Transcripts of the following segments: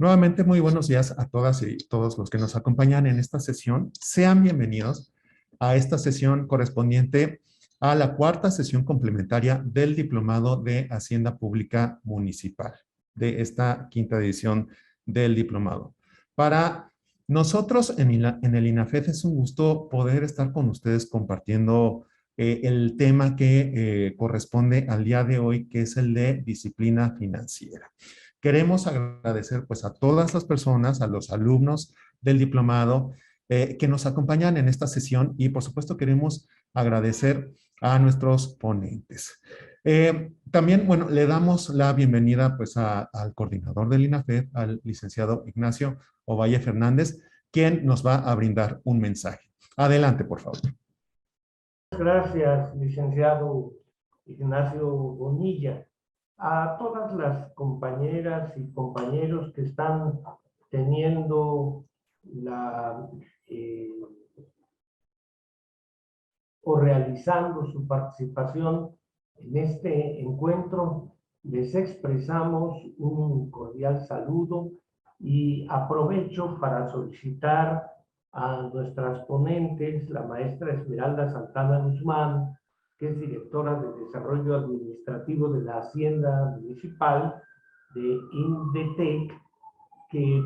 Nuevamente, muy buenos días a todas y todos los que nos acompañan en esta sesión. Sean bienvenidos a esta sesión correspondiente a la cuarta sesión complementaria del Diplomado de Hacienda Pública Municipal, de esta quinta edición del Diplomado. Para nosotros en el INAFED es un gusto poder estar con ustedes compartiendo el tema que corresponde al día de hoy, que es el de disciplina financiera. Queremos agradecer pues a todas las personas, a los alumnos del diplomado que nos acompañan en esta sesión y por supuesto queremos agradecer a nuestros ponentes. También, bueno, le damos la bienvenida pues al coordinador del INAFED, al licenciado Ignacio Ovalle Fernández, quien nos va a brindar un mensaje. Adelante, por favor. Gracias, licenciado Ignacio Bonilla. A todas las compañeras y compañeros que están teniendo o realizando su participación en este encuentro, les expresamos un cordial saludo y aprovecho para solicitar a nuestras ponentes, la maestra Esmeralda Santana Guzmán, que es directora de Desarrollo Administrativo de la Hacienda Municipal de INDETEC, que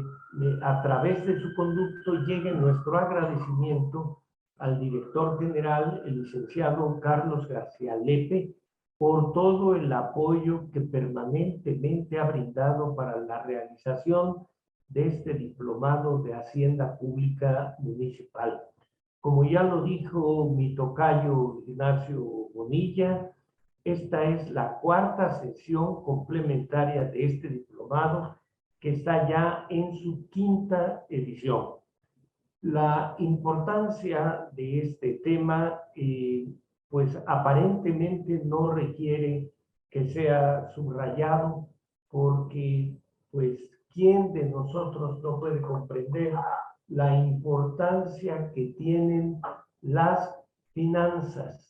a través de su conducto llegue nuestro agradecimiento al director general, el licenciado Carlos García Lepe, por todo el apoyo que permanentemente ha brindado para la realización de este diplomado de Hacienda Pública Municipal. Como ya lo dijo mi tocayo Ignacio Bonilla, esta es la cuarta sesión complementaria de este diplomado que está ya en su quinta edición. La importancia de este tema, pues aparentemente no requiere que sea subrayado, porque pues ¿quién de nosotros no puede comprender la importancia que tienen las finanzas?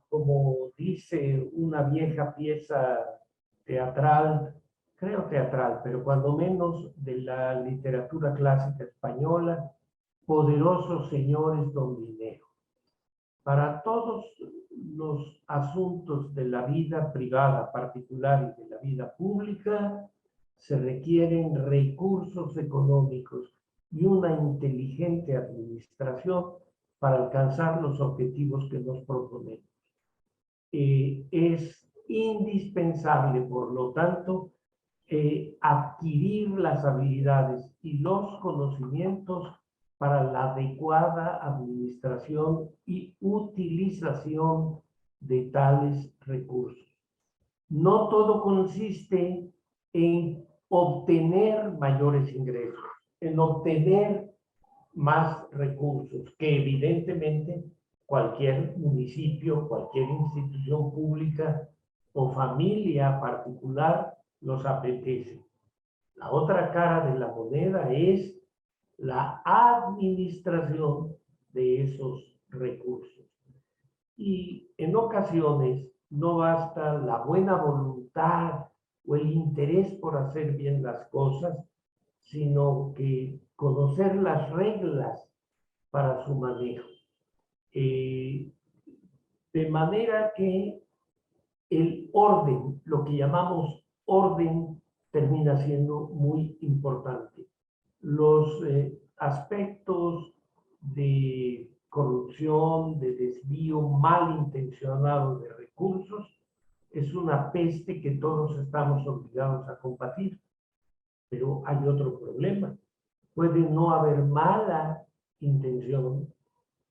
Como dice una vieja pieza teatral, creo teatral, pero cuando menos de la literatura clásica española, poderosos señores don dinero. Para todos los asuntos de la vida privada particular y de la vida pública, se requieren recursos económicos y una inteligente administración para alcanzar los objetivos que nos proponemos. Es indispensable, por lo tanto, adquirir las habilidades y los conocimientos para la adecuada administración y utilización de tales recursos. No todo consiste en obtener mayores ingresos, en obtener más recursos, que evidentemente cualquier municipio, cualquier institución pública o familia particular los apetece. La otra cara de la moneda es la administración de esos recursos. Y en ocasiones no basta la buena voluntad o el interés por hacer bien las cosas, sino que conocer las reglas para su manejo. De manera que el orden, lo que llamamos orden, termina siendo muy importante. Los aspectos de corrupción, de desvío malintencionado de recursos, es una peste que todos estamos obligados a combatir. Pero hay otro problema. Puede no haber mala intención,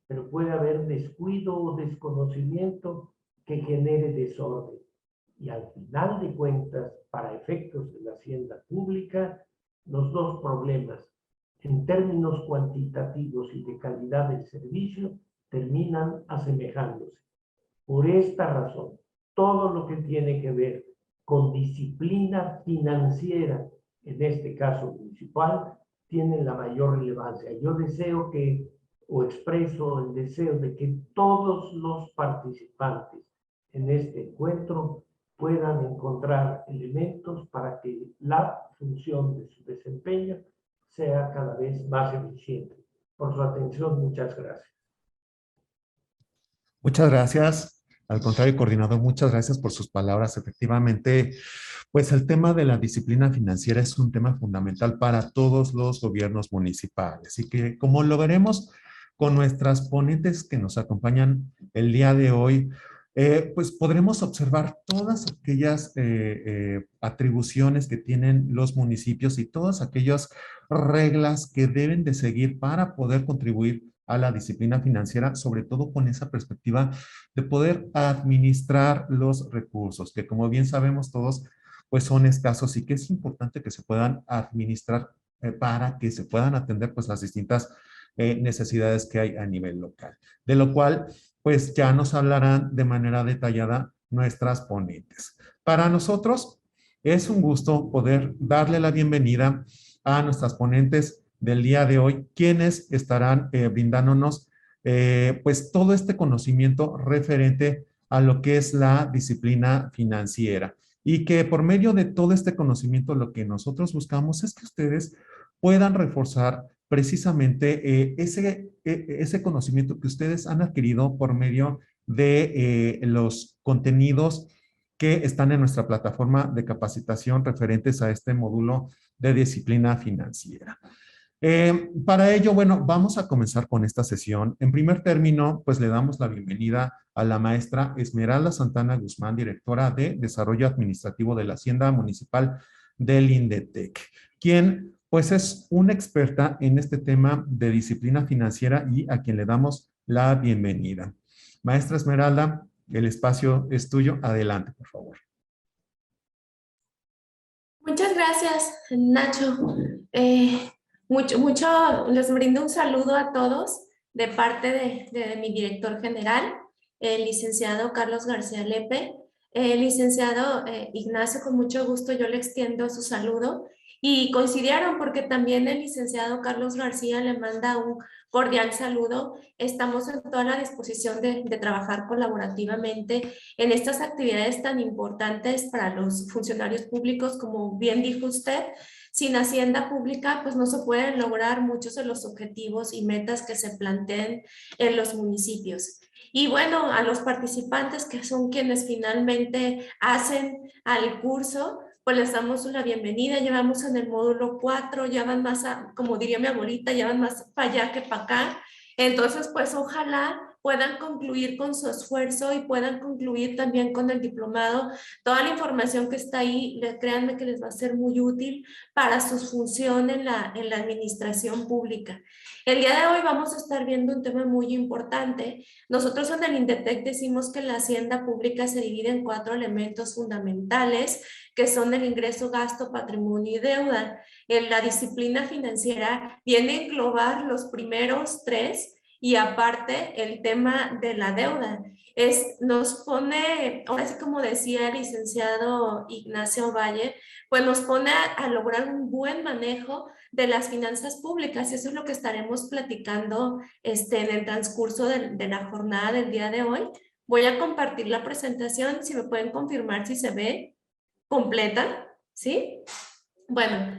pero puede haber descuido o desconocimiento que genere desorden. Y al final de cuentas, para efectos de la hacienda pública, los dos problemas, en términos cuantitativos y de calidad del servicio, terminan asemejándose. Por esta razón, todo lo que tiene que ver con disciplina financiera, en este caso municipal, tiene la mayor relevancia. Yo deseo que, o expreso el deseo de que todos los participantes en este encuentro puedan encontrar elementos para que la función de su desempeño sea cada vez más eficiente. Por su atención, muchas gracias. Muchas gracias. Al contrario, coordinador, muchas gracias por sus palabras. Efectivamente, pues el tema de la disciplina financiera es un tema fundamental para todos los gobiernos municipales y que, como lo veremos con nuestras ponentes que nos acompañan el día de hoy, pues podremos observar todas aquellas atribuciones que tienen los municipios y todas aquellas reglas que deben de seguir para poder contribuir a la disciplina financiera, sobre todo con esa perspectiva de poder administrar los recursos, que como bien sabemos todos, pues son escasos y que es importante que se puedan administrar para que se puedan atender pues las distintas necesidades que hay a nivel local. De lo cual, pues ya nos hablarán de manera detallada nuestras ponentes. Para nosotros es un gusto poder darle la bienvenida a nuestras ponentes del día de hoy, quienes estarán brindándonos pues todo este conocimiento referente a lo que es la disciplina financiera y que por medio de todo este conocimiento lo que nosotros buscamos es que ustedes puedan reforzar precisamente ese conocimiento que ustedes han adquirido por medio de los contenidos que están en nuestra plataforma de capacitación referentes a este módulo de disciplina financiera. Para ello, bueno, vamos a comenzar con esta sesión. En primer término, pues le damos la bienvenida a la maestra Esmeralda Santana Guzmán, directora de Desarrollo Administrativo de la Hacienda Municipal del INDETEC, quien pues es una experta en este tema de disciplina financiera y a quien le damos la bienvenida. Maestra Esmeralda, el espacio es tuyo. Adelante, por favor. Muchas gracias, Nacho. Les brindo un saludo a todos de parte de mi director general, el licenciado Carlos García Lepe. Licenciado Ignacio, con mucho gusto yo le extiendo su saludo y coincidieron porque también el licenciado Carlos García le manda un cordial saludo. Estamos en toda la disposición de trabajar colaborativamente en estas actividades tan importantes para los funcionarios públicos, como bien dijo usted. Sin hacienda pública, pues no se pueden lograr muchos de los objetivos y metas que se planteen en los municipios. Y bueno, a los participantes que son quienes finalmente hacen al curso, pues les damos la bienvenida. Llevamos en el módulo 4, ya van más, como diría mi abuelita, ya van más para allá que para acá. Entonces, pues ojalá puedan concluir con su esfuerzo y puedan concluir también con el diplomado. Toda la información que está ahí, créanme que les va a ser muy útil para su función en la administración pública. El día de hoy vamos a estar viendo un tema muy importante. Nosotros en el INDETEC decimos que la hacienda pública se divide en 4 elementos fundamentales, que son el ingreso, gasto, patrimonio y deuda. En la disciplina financiera viene a englobar los primeros 3 y aparte el tema de la deuda. Nos pone, ahora sí como decía el licenciado Ignacio Valle, pues nos pone a lograr un buen manejo de las finanzas públicas, y eso es lo que estaremos platicando en el transcurso de la jornada del día de hoy. Voy a compartir la presentación, si me pueden confirmar si se ve completa, ¿sí? Bueno,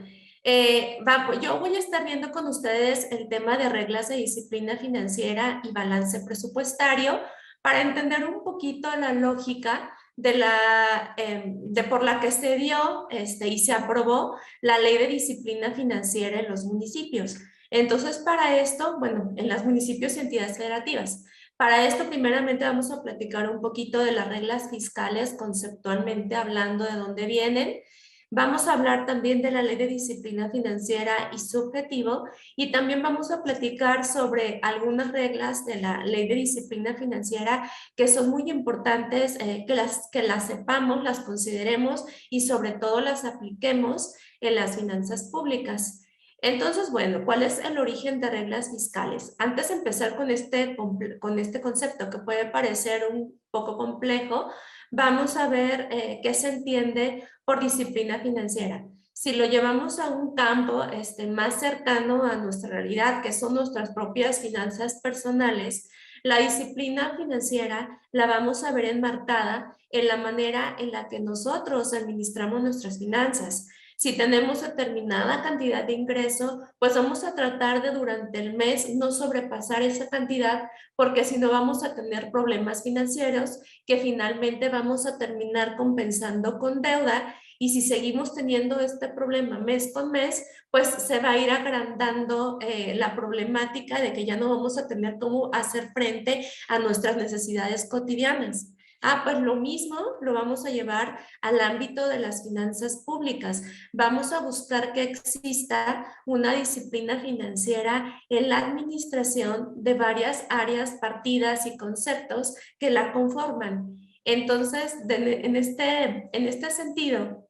yo voy a estar viendo con ustedes el tema de reglas de disciplina financiera y balance presupuestario para entender un poquito la lógica de por la que se dio y se aprobó la ley de disciplina financiera en los municipios. Entonces, para esto, bueno, en los municipios y entidades federativas. Para esto, primeramente vamos a platicar un poquito de las reglas fiscales, conceptualmente hablando de dónde vienen. Vamos a hablar también de la ley de disciplina financiera y su objetivo, y también vamos a platicar sobre algunas reglas de la ley de disciplina financiera que son muy importantes, que las sepamos, las consideremos y sobre todo las apliquemos en las finanzas públicas. Entonces, bueno, ¿cuál es el origen de reglas fiscales? Antes de empezar con este concepto que puede parecer un poco complejo, vamos a ver qué se entiende por disciplina financiera. Si lo llevamos a un campo más cercano a nuestra realidad, que son nuestras propias finanzas personales, La disciplina financiera la vamos a ver enmarcada en la manera en la que nosotros administramos nuestras finanzas. Si tenemos determinada cantidad de ingreso, pues vamos a tratar de durante el mes no sobrepasar esa cantidad, porque si no vamos a tener problemas financieros que finalmente vamos a terminar compensando con deuda. Y si seguimos teniendo este problema mes con mes, pues se va a ir agrandando la problemática de que ya no vamos a tener cómo hacer frente a nuestras necesidades cotidianas. Pues lo mismo lo vamos a llevar al ámbito de las finanzas públicas. Vamos a buscar que exista una disciplina financiera en la administración de varias áreas, partidas y conceptos que la conforman. Entonces, en este sentido,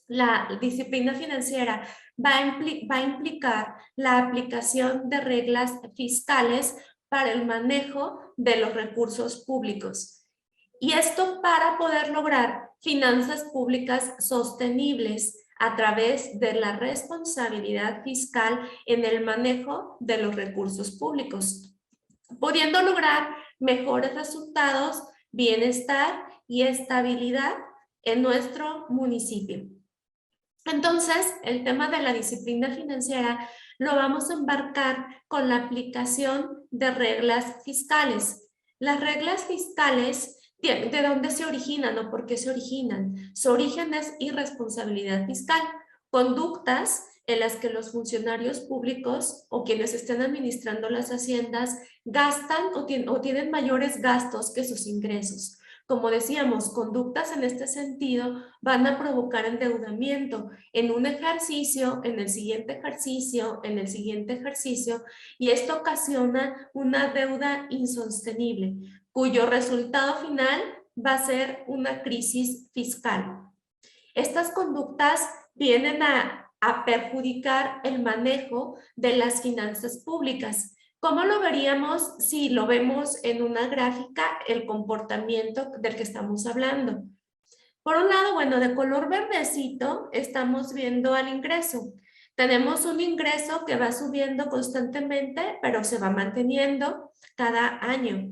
la disciplina financiera va a implicar la aplicación de reglas fiscales para el manejo de los recursos públicos. Y esto para poder lograr finanzas públicas sostenibles a través de la responsabilidad fiscal en el manejo de los recursos públicos, pudiendo lograr mejores resultados, bienestar y estabilidad en nuestro municipio. Entonces, el tema de la disciplina financiera lo vamos a embarcar con la aplicación de reglas fiscales. Las reglas fiscales, ¿de dónde se originan o por qué se originan? Su origen es irresponsabilidad fiscal, conductas en las que los funcionarios públicos o quienes estén administrando las haciendas gastan o tienen mayores gastos que sus ingresos. Como decíamos, conductas en este sentido van a provocar endeudamiento en un ejercicio, en el siguiente ejercicio, en el siguiente ejercicio, y esto ocasiona una deuda insostenible, cuyo resultado final va a ser una crisis fiscal. Estas conductas vienen a perjudicar el manejo de las finanzas públicas. ¿Cómo lo veríamos si lo vemos en una gráfica, el comportamiento del que estamos hablando? Por un lado, bueno, de color verdecito estamos viendo al ingreso. Tenemos un ingreso que va subiendo constantemente, pero se va manteniendo cada año.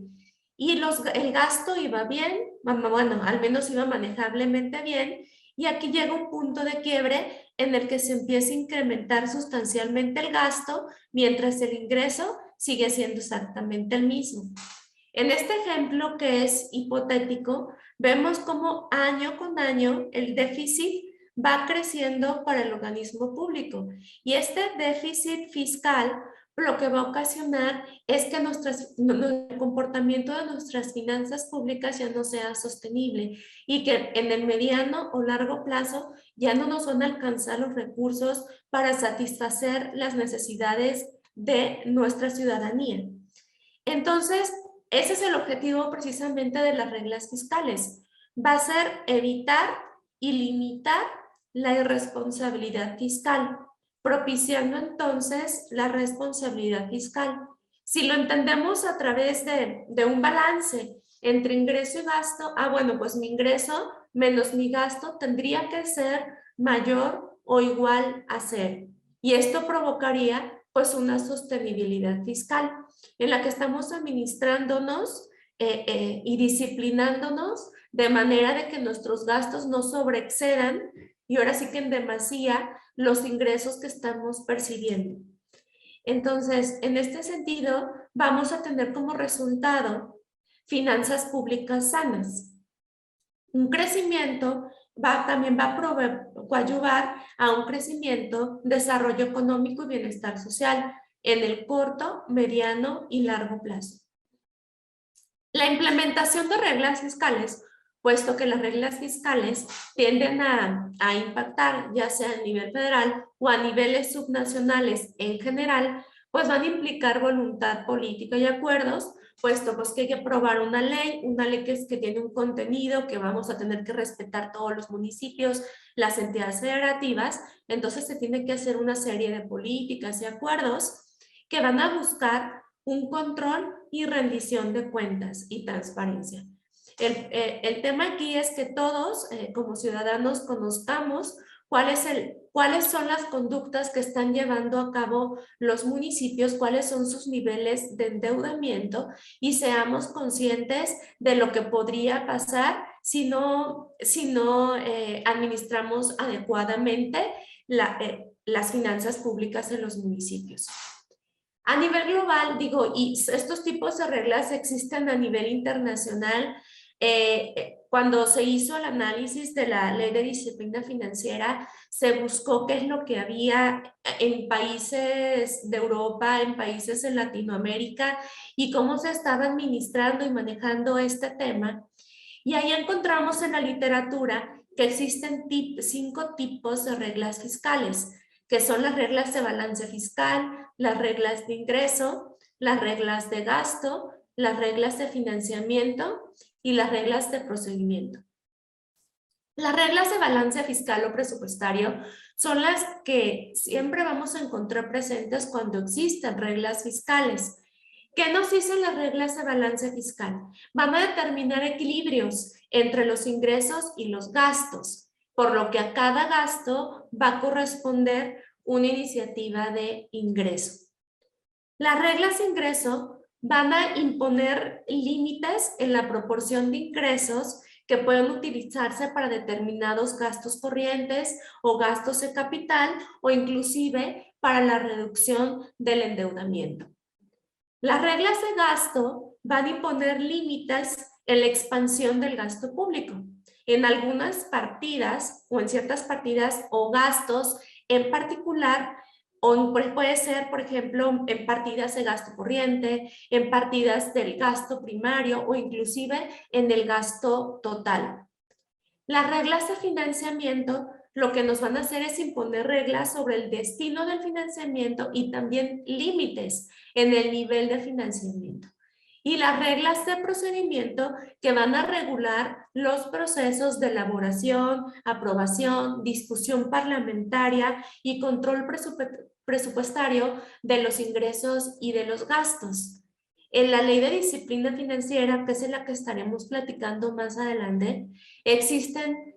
Y el gasto iba bien, bueno, al menos iba manejablemente bien, y aquí llega un punto de quiebre en el que se empieza a incrementar sustancialmente el gasto, mientras el ingreso sigue siendo exactamente el mismo. En este ejemplo, que es hipotético, vemos cómo año con año el déficit va creciendo para el organismo público, y este déficit fiscal lo que va a ocasionar es que el comportamiento de nuestras finanzas públicas ya no sea sostenible y que en el mediano o largo plazo ya no nos van a alcanzar los recursos para satisfacer las necesidades de nuestra ciudadanía. Entonces, ese es el objetivo precisamente de las reglas fiscales. Va a ser evitar y limitar la irresponsabilidad fiscal, propiciando entonces la responsabilidad fiscal. Si lo entendemos a través de un balance entre ingreso y gasto, bueno, pues mi ingreso menos mi gasto tendría que ser mayor o igual a cero. Y esto provocaría pues una sostenibilidad fiscal en la que estamos administrándonos y disciplinándonos de manera de que nuestros gastos no sobreexcedan y ahora sí que en demasía los ingresos que estamos percibiendo. Entonces, en este sentido, vamos a tener como resultado finanzas públicas sanas. Un crecimiento también va a coadyuvar a un crecimiento, desarrollo económico y bienestar social en el corto, mediano y largo plazo. La implementación de reglas fiscales, puesto que las reglas fiscales tienden a impactar ya sea a nivel federal o a niveles subnacionales en general, pues van a implicar voluntad política y acuerdos, puesto pues que hay que aprobar una ley que tiene un contenido que vamos a tener que respetar todos los municipios, las entidades federativas. Entonces se tiene que hacer una serie de políticas y acuerdos que van a buscar un control y rendición de cuentas y transparencia. El tema aquí es que todos como ciudadanos conozcamos cuál es cuáles son las conductas que están llevando a cabo los municipios, cuáles son sus niveles de endeudamiento y seamos conscientes de lo que podría pasar si no administramos adecuadamente las finanzas públicas en los municipios. A nivel global, digo, y estos tipos de reglas existen a nivel internacional. Cuando se hizo el análisis de la Ley de Disciplina Financiera, se buscó qué es lo que había en países de Europa, en países en Latinoamérica y cómo se estaba administrando y manejando este tema. Y ahí encontramos en la literatura que existen 5 tipos de reglas fiscales, que son las reglas de balance fiscal, las reglas de ingreso, las reglas de gasto, las reglas de financiamiento y las reglas de procedimiento. Las reglas de balance fiscal o presupuestario son las que siempre vamos a encontrar presentes cuando existen reglas fiscales. ¿Qué nos dicen las reglas de balance fiscal? Van a determinar equilibrios entre los ingresos y los gastos, por lo que a cada gasto va a corresponder una iniciativa de ingreso. Las reglas de ingreso van a imponer límites en la proporción de ingresos que pueden utilizarse para determinados gastos corrientes o gastos de capital o inclusive para la reducción del endeudamiento. Las reglas de gasto van a imponer límites en la expansión del gasto público. En algunas partidas o en ciertas partidas o gastos en particular, o puede ser, por ejemplo, en partidas de gasto corriente, en partidas del gasto primario o inclusive en el gasto total. Las reglas de financiamiento lo que nos van a hacer es imponer reglas sobre el destino del financiamiento y también límites en el nivel de financiamiento. Y las reglas de procedimiento que van a regular los procesos de elaboración, aprobación, discusión parlamentaria y control presupuestario de los ingresos y de los gastos. En la Ley de Disciplina Financiera, que es en la que estaremos platicando más adelante, existen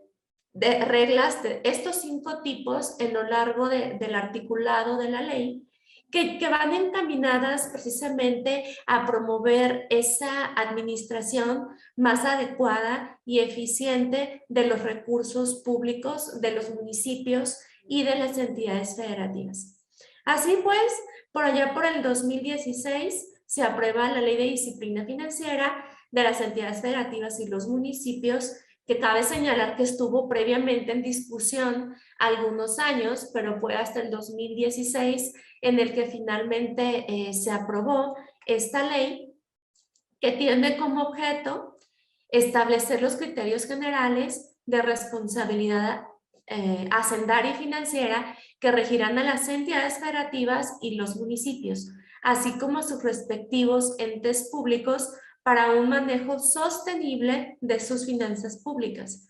reglas de estos 5 tipos en lo largo del articulado de la ley que van encaminadas precisamente a promover esa administración más adecuada y eficiente de los recursos públicos de los municipios y de las entidades federativas. Así pues, por allá por el 2016 se aprueba la Ley de Disciplina Financiera de las entidades federativas y los municipios, que cabe señalar que estuvo previamente en discusión algunos años, pero fue hasta el 2016 en el que finalmente se aprobó esta ley, que tiene como objeto establecer los criterios generales de responsabilidad hacendaria y financiera que regirán a las entidades federativas y los municipios, así como a sus respectivos entes públicos para un manejo sostenible de sus finanzas públicas.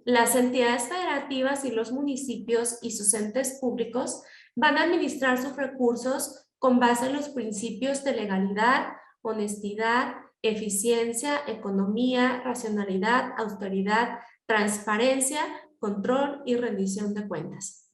Las entidades federativas y los municipios y sus entes públicos van a administrar sus recursos con base en los principios de legalidad, honestidad, eficiencia, economía, racionalidad, austeridad, transparencia, control y rendición de cuentas.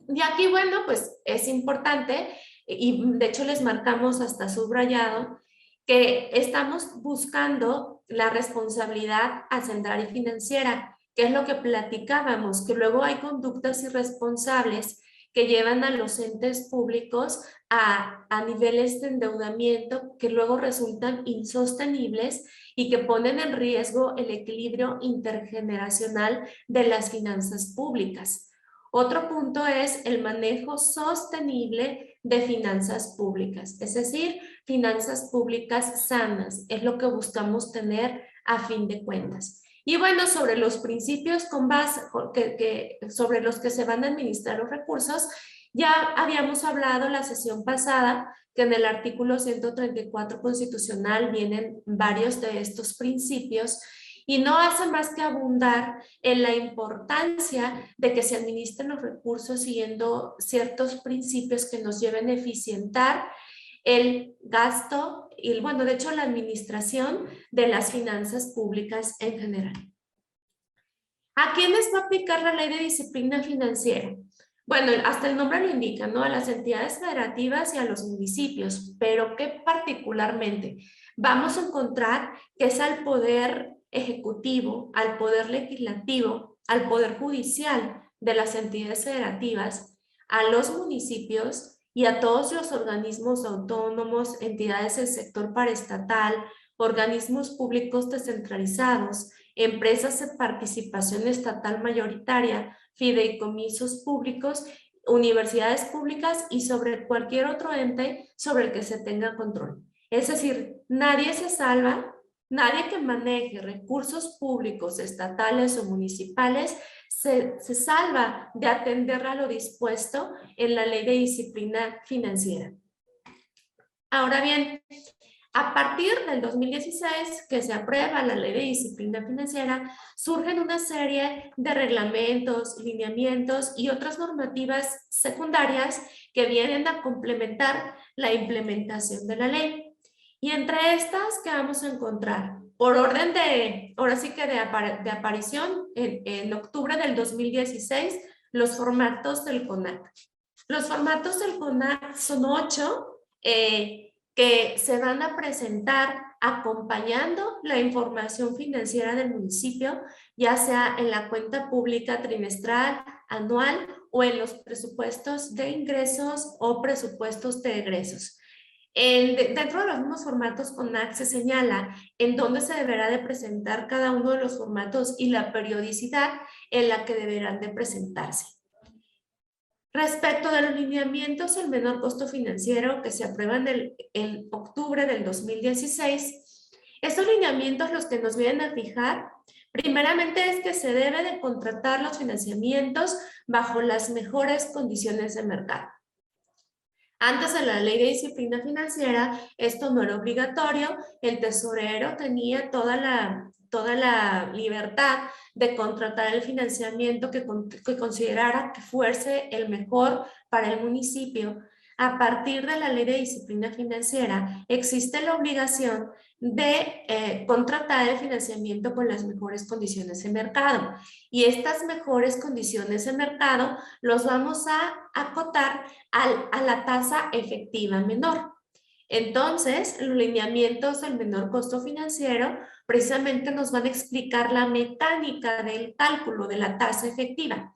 Y aquí, bueno, pues es importante, y de hecho les marcamos hasta subrayado, que estamos buscando la responsabilidad hacendaria y financiera, que es lo que platicábamos, que luego hay conductas irresponsables que llevan a los entes públicos a niveles de endeudamiento que luego resultan insostenibles y que ponen en riesgo el equilibrio intergeneracional de las finanzas públicas. Otro punto es el manejo sostenible de finanzas públicas, es decir, finanzas públicas sanas, es lo que buscamos tener a fin de cuentas. Y bueno, sobre los principios con base, sobre los que se van a administrar los recursos, ya habíamos hablado la sesión pasada que en el artículo 134 constitucional vienen varios de estos principios y no hace más que abundar en la importancia de que se administren los recursos siguiendo ciertos principios que nos lleven a eficientar el gasto y, bueno, de hecho, la administración de las finanzas públicas en general. ¿A quiénes va a aplicar la Ley de Disciplina Financiera? Bueno, hasta el nombre lo indica, ¿no? A las entidades federativas y a los municipios, pero que particularmente vamos a encontrar que es al poder ejecutivo, al poder legislativo, al poder judicial de las entidades federativas, a los municipios y a todos los organismos autónomos, entidades del sector paraestatal, organismos públicos descentralizados, empresas de participación estatal mayoritaria, fideicomisos públicos, universidades públicas y sobre cualquier otro ente sobre el que se tenga control. Es decir, nadie se salva, nadie que maneje recursos públicos, estatales o municipales, se salva de atender a lo dispuesto en la Ley de Disciplina Financiera. Ahora bien, a partir del 2016, que se aprueba la Ley de Disciplina Financiera, surgen una serie de reglamentos, lineamientos y otras normativas secundarias que vienen a complementar la implementación de la ley. Y entre estas, ¿qué vamos a encontrar? Por orden de, ahora sí que de aparición, en octubre del 2016, los formatos del CONAC. Los formatos del CONAC son 8, que se van a presentar acompañando la información financiera del municipio, ya sea en la cuenta pública trimestral, anual o en los presupuestos de ingresos o presupuestos de egresos. Dentro de los mismos formatos CONAC se señala en dónde se deberá de presentar cada uno de los formatos y la periodicidad en la que deberán de presentarse. Respecto de los lineamientos, el menor costo financiero que se aprueban en octubre del 2016, estos lineamientos los que nos vienen a fijar, primeramente es que se debe de contratar los financiamientos bajo las mejores condiciones de mercado. Antes de la Ley de Disciplina Financiera, esto no era obligatorio, el tesorero tenía toda la libertad de contratar el financiamiento que considerara que fuese el mejor para el municipio. A partir de la Ley de Disciplina Financiera, existe la obligación de contratar el financiamiento con las mejores condiciones de mercado. Y estas mejores condiciones de mercado los vamos a acotar a la tasa efectiva menor. Entonces, los lineamientos del menor costo financiero precisamente nos van a explicar la mecánica del cálculo de la tasa efectiva.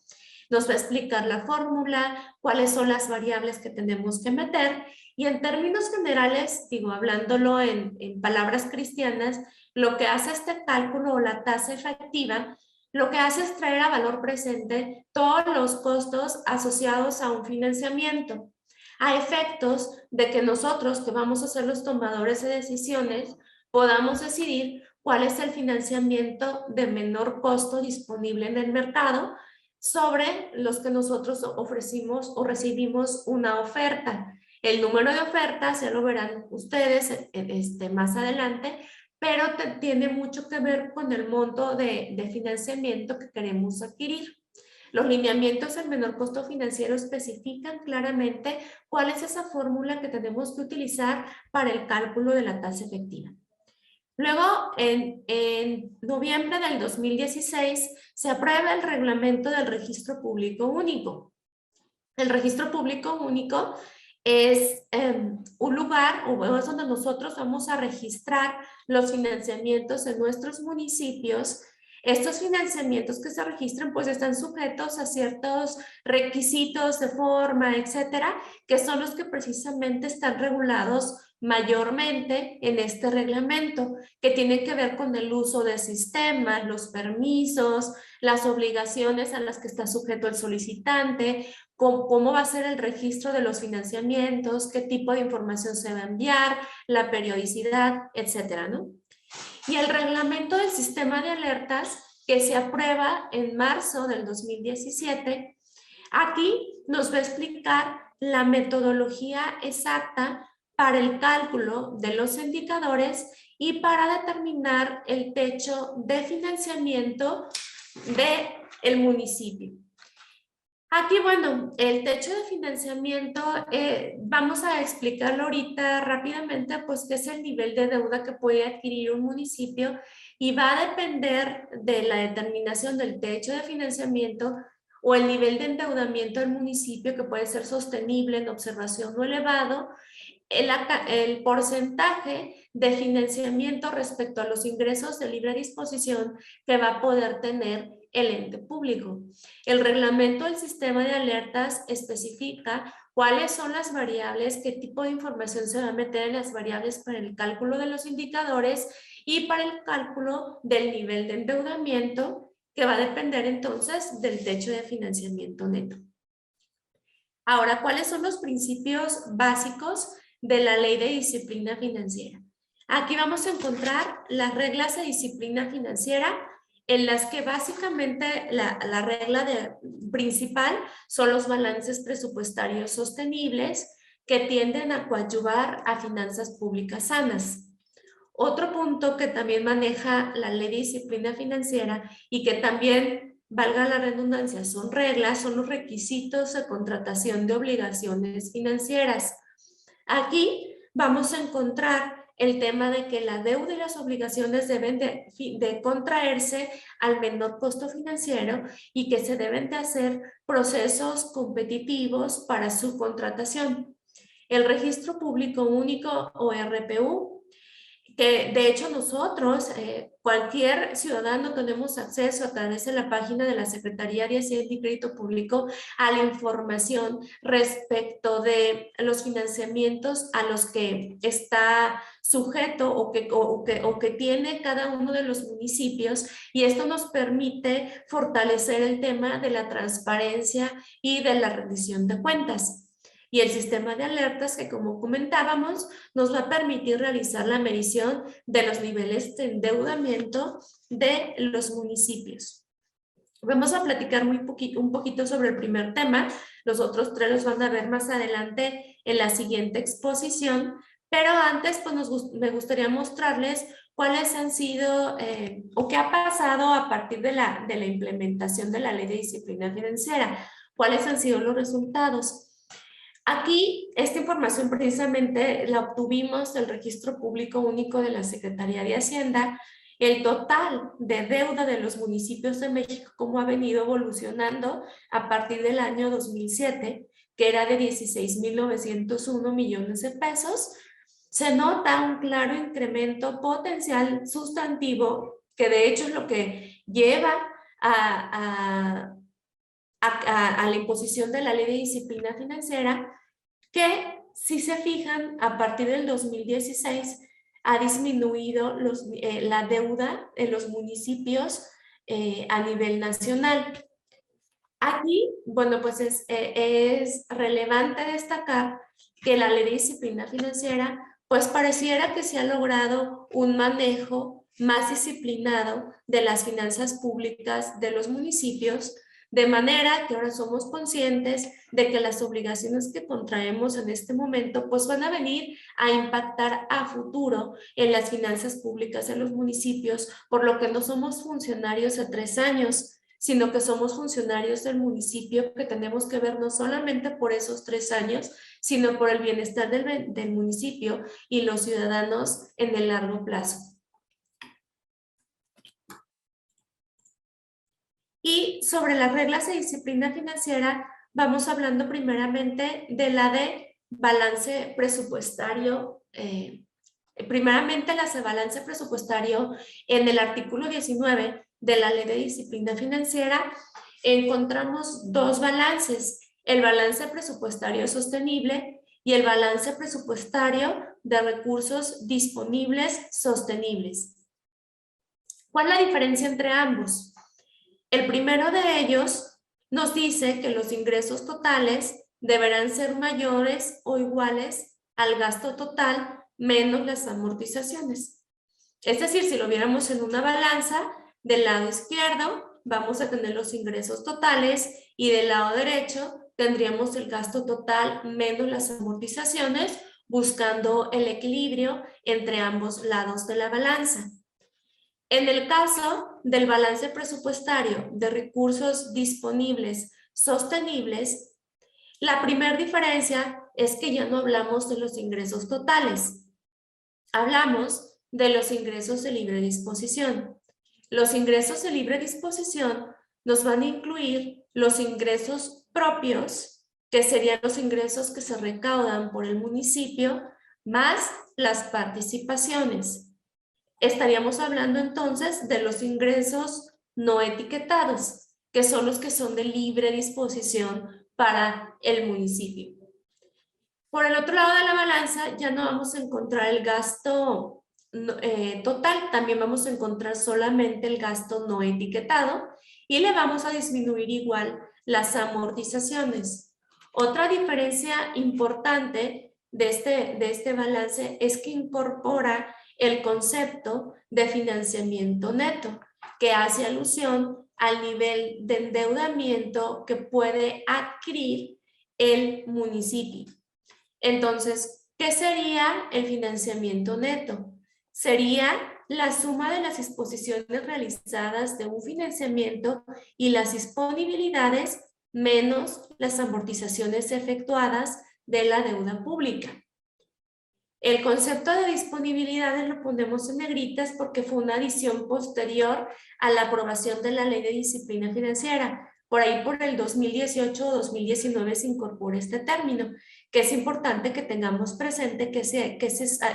Nos va a explicar la fórmula, cuáles son las variables que tenemos que meter y en términos generales, hablándolo en palabras cristianas, lo que hace este cálculo o la tasa efectiva, lo que hace es traer a valor presente todos los costos asociados a un financiamiento, a efectos de que nosotros, que vamos a ser los tomadores de decisiones, podamos decidir cuál es el financiamiento de menor costo disponible en el mercado sobre los que nosotros ofrecimos o recibimos una oferta. El número de ofertas ya lo verán ustedes más adelante, pero tiene mucho que ver con el monto de financiamiento que queremos adquirir. Los lineamientos del menor costo financiero especifican claramente cuál es esa fórmula que tenemos que utilizar para el cálculo de la tasa efectiva. Luego, en noviembre del 2016, se aprueba el reglamento del Registro Público Único. El Registro Público Único es un lugar, o es donde nosotros vamos a registrar los financiamientos en nuestros municipios. Estos financiamientos que se registran pues están sujetos a ciertos requisitos de forma, etcétera, que son los que precisamente están regulados mayormente en este reglamento, que tiene que ver con el uso de sistemas, los permisos, las obligaciones a las que está sujeto el solicitante, cómo va a ser el registro de los financiamientos, qué tipo de información se va a enviar, la periodicidad, etcétera, ¿no? Y el reglamento del sistema de alertas que se aprueba en marzo del 2017, aquí nos va a explicar la metodología exacta para el cálculo de los indicadores y para determinar el techo de financiamiento del municipio. Aquí, bueno, el techo de financiamiento, vamos a explicarlo ahorita rápidamente, pues que es el nivel de deuda que puede adquirir un municipio y va a depender de la determinación del techo de financiamiento o el nivel de endeudamiento del municipio, que puede ser sostenible, en observación o elevado, el porcentaje de financiamiento respecto a los ingresos de libre disposición que va a poder tener el ente público. El reglamento del sistema de alertas especifica cuáles son las variables, qué tipo de información se va a meter en las variables para el cálculo de los indicadores y para el cálculo del nivel de endeudamiento, que va a depender entonces del techo de financiamiento neto. Ahora, ¿cuáles son los principios básicos de la Ley de Disciplina Financiera? Aquí vamos a encontrar las reglas de disciplina financiera, en las que básicamente la regla principal son los balances presupuestarios sostenibles, que tienden a coadyuvar a finanzas públicas sanas. Otro punto que también maneja la Ley de Disciplina Financiera y que también, valga la redundancia, son reglas, son los requisitos de contratación de obligaciones financieras. Aquí vamos a encontrar el tema de que la deuda y las obligaciones deben de contraerse al menor costo financiero y que se deben de hacer procesos competitivos para su contratación. El Registro Público Único o RPU, que de hecho nosotros, cualquier ciudadano, tenemos acceso a través de la página de la Secretaría de Hacienda y Crédito Público a la información respecto de los financiamientos a los que está sujeto o que tiene cada uno de los municipios, y esto nos permite fortalecer el tema de la transparencia y de la rendición de cuentas. Y el sistema de alertas, que como comentábamos, nos va a permitir realizar la medición de los niveles de endeudamiento de los municipios. Vamos a platicar un poquito sobre el primer tema. Los otros tres los van a ver más adelante en la siguiente exposición, pero antes pues me gustaría mostrarles cuáles han sido o qué ha pasado a partir de la implementación de la Ley de Disciplina Financiera, cuáles han sido los resultados. Aquí, esta información precisamente la obtuvimos del Registro Público Único de la Secretaría de Hacienda. El total de deuda de los municipios de México, cómo ha venido evolucionando a partir del año 2007, que era de 16,901 millones de pesos, se nota un claro incremento potencial sustantivo, que de hecho es lo que lleva a la imposición de la Ley de Disciplina Financiera, que si se fijan, a partir del 2016 ha disminuido la deuda en los municipios a nivel nacional. Aquí, bueno, pues es relevante destacar que la Ley de Disciplina Financiera, pues pareciera que se ha logrado un manejo más disciplinado de las finanzas públicas de los municipios, de manera que ahora somos conscientes de que las obligaciones que contraemos en este momento pues van a venir a impactar a futuro en las finanzas públicas de los municipios, por lo que no somos funcionarios a 3 años, sino que somos funcionarios del municipio, que tenemos que ver no solamente por esos 3 años, sino por el bienestar del municipio y los ciudadanos en el largo plazo. Y sobre las reglas de disciplina financiera, vamos hablando primeramente de la de balance presupuestario. Primeramente, la de balance presupuestario, en el artículo 19 de la Ley de Disciplina Financiera, encontramos 2 balances: el balance presupuestario sostenible y el balance presupuestario de recursos disponibles sostenibles. ¿Cuál es la diferencia entre ambos? El primero de ellos nos dice que los ingresos totales deberán ser mayores o iguales al gasto total menos las amortizaciones. Es decir, si lo viéramos en una balanza, del lado izquierdo vamos a tener los ingresos totales y del lado derecho tendríamos el gasto total menos las amortizaciones, buscando el equilibrio entre ambos lados de la balanza. En el caso del balance presupuestario de recursos disponibles sostenibles, la primera diferencia es que ya no hablamos de los ingresos totales, hablamos de los ingresos de libre disposición. Los ingresos de libre disposición nos van a incluir los ingresos propios, que serían los ingresos que se recaudan por el municipio, más las participaciones. Estaríamos hablando entonces de los ingresos no etiquetados, que son los que son de libre disposición para el municipio. Por el otro lado de la balanza ya no vamos a encontrar el gasto total, también vamos a encontrar solamente el gasto no etiquetado y le vamos a disminuir igual las amortizaciones. Otra diferencia importante de este balance es que incorpora el concepto de financiamiento neto, que hace alusión al nivel de endeudamiento que puede adquirir el municipio. Entonces, ¿qué sería el financiamiento neto? Sería la suma de las disposiciones realizadas de un financiamiento y las disponibilidades menos las amortizaciones efectuadas de la deuda pública. El concepto de disponibilidades lo ponemos en negritas porque fue una adición posterior a la aprobación de la Ley de Disciplina Financiera. Por ahí por el 2018 o 2019 se incorpora este término, que es importante que tengamos presente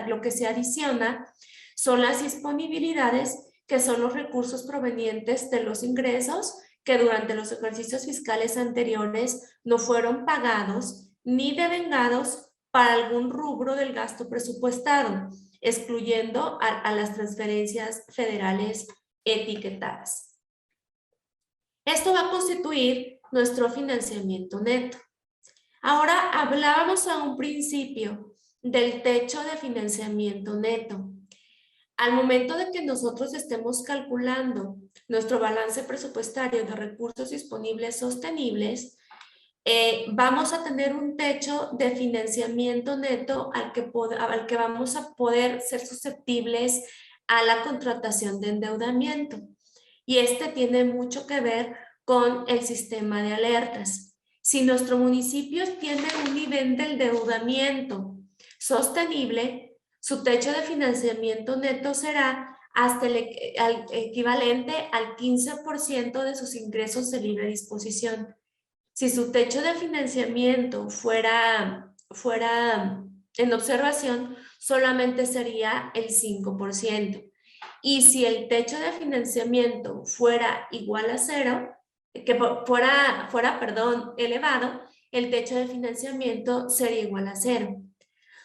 lo que se adiciona son las disponibilidades, que son los recursos provenientes de los ingresos que durante los ejercicios fiscales anteriores no fueron pagados ni devengados para algún rubro del gasto presupuestado, excluyendo a las transferencias federales etiquetadas. Esto va a constituir nuestro financiamiento neto. Ahora hablábamos a un principio del techo de financiamiento neto. Al momento de que nosotros estemos calculando nuestro balance presupuestario de recursos disponibles sostenibles, vamos a tener un techo de financiamiento neto al que vamos a poder ser susceptibles a la contratación de endeudamiento. Y este tiene mucho que ver con el sistema de alertas. Si nuestro municipio tiene un nivel de endeudamiento sostenible, su techo de financiamiento neto será hasta el equivalente al 15% de sus ingresos de libre disposición. Si su techo de financiamiento fuera en observación, solamente sería el 5%. Y si el techo de financiamiento fuera igual a cero, que fuera elevado, el techo de financiamiento sería igual a cero.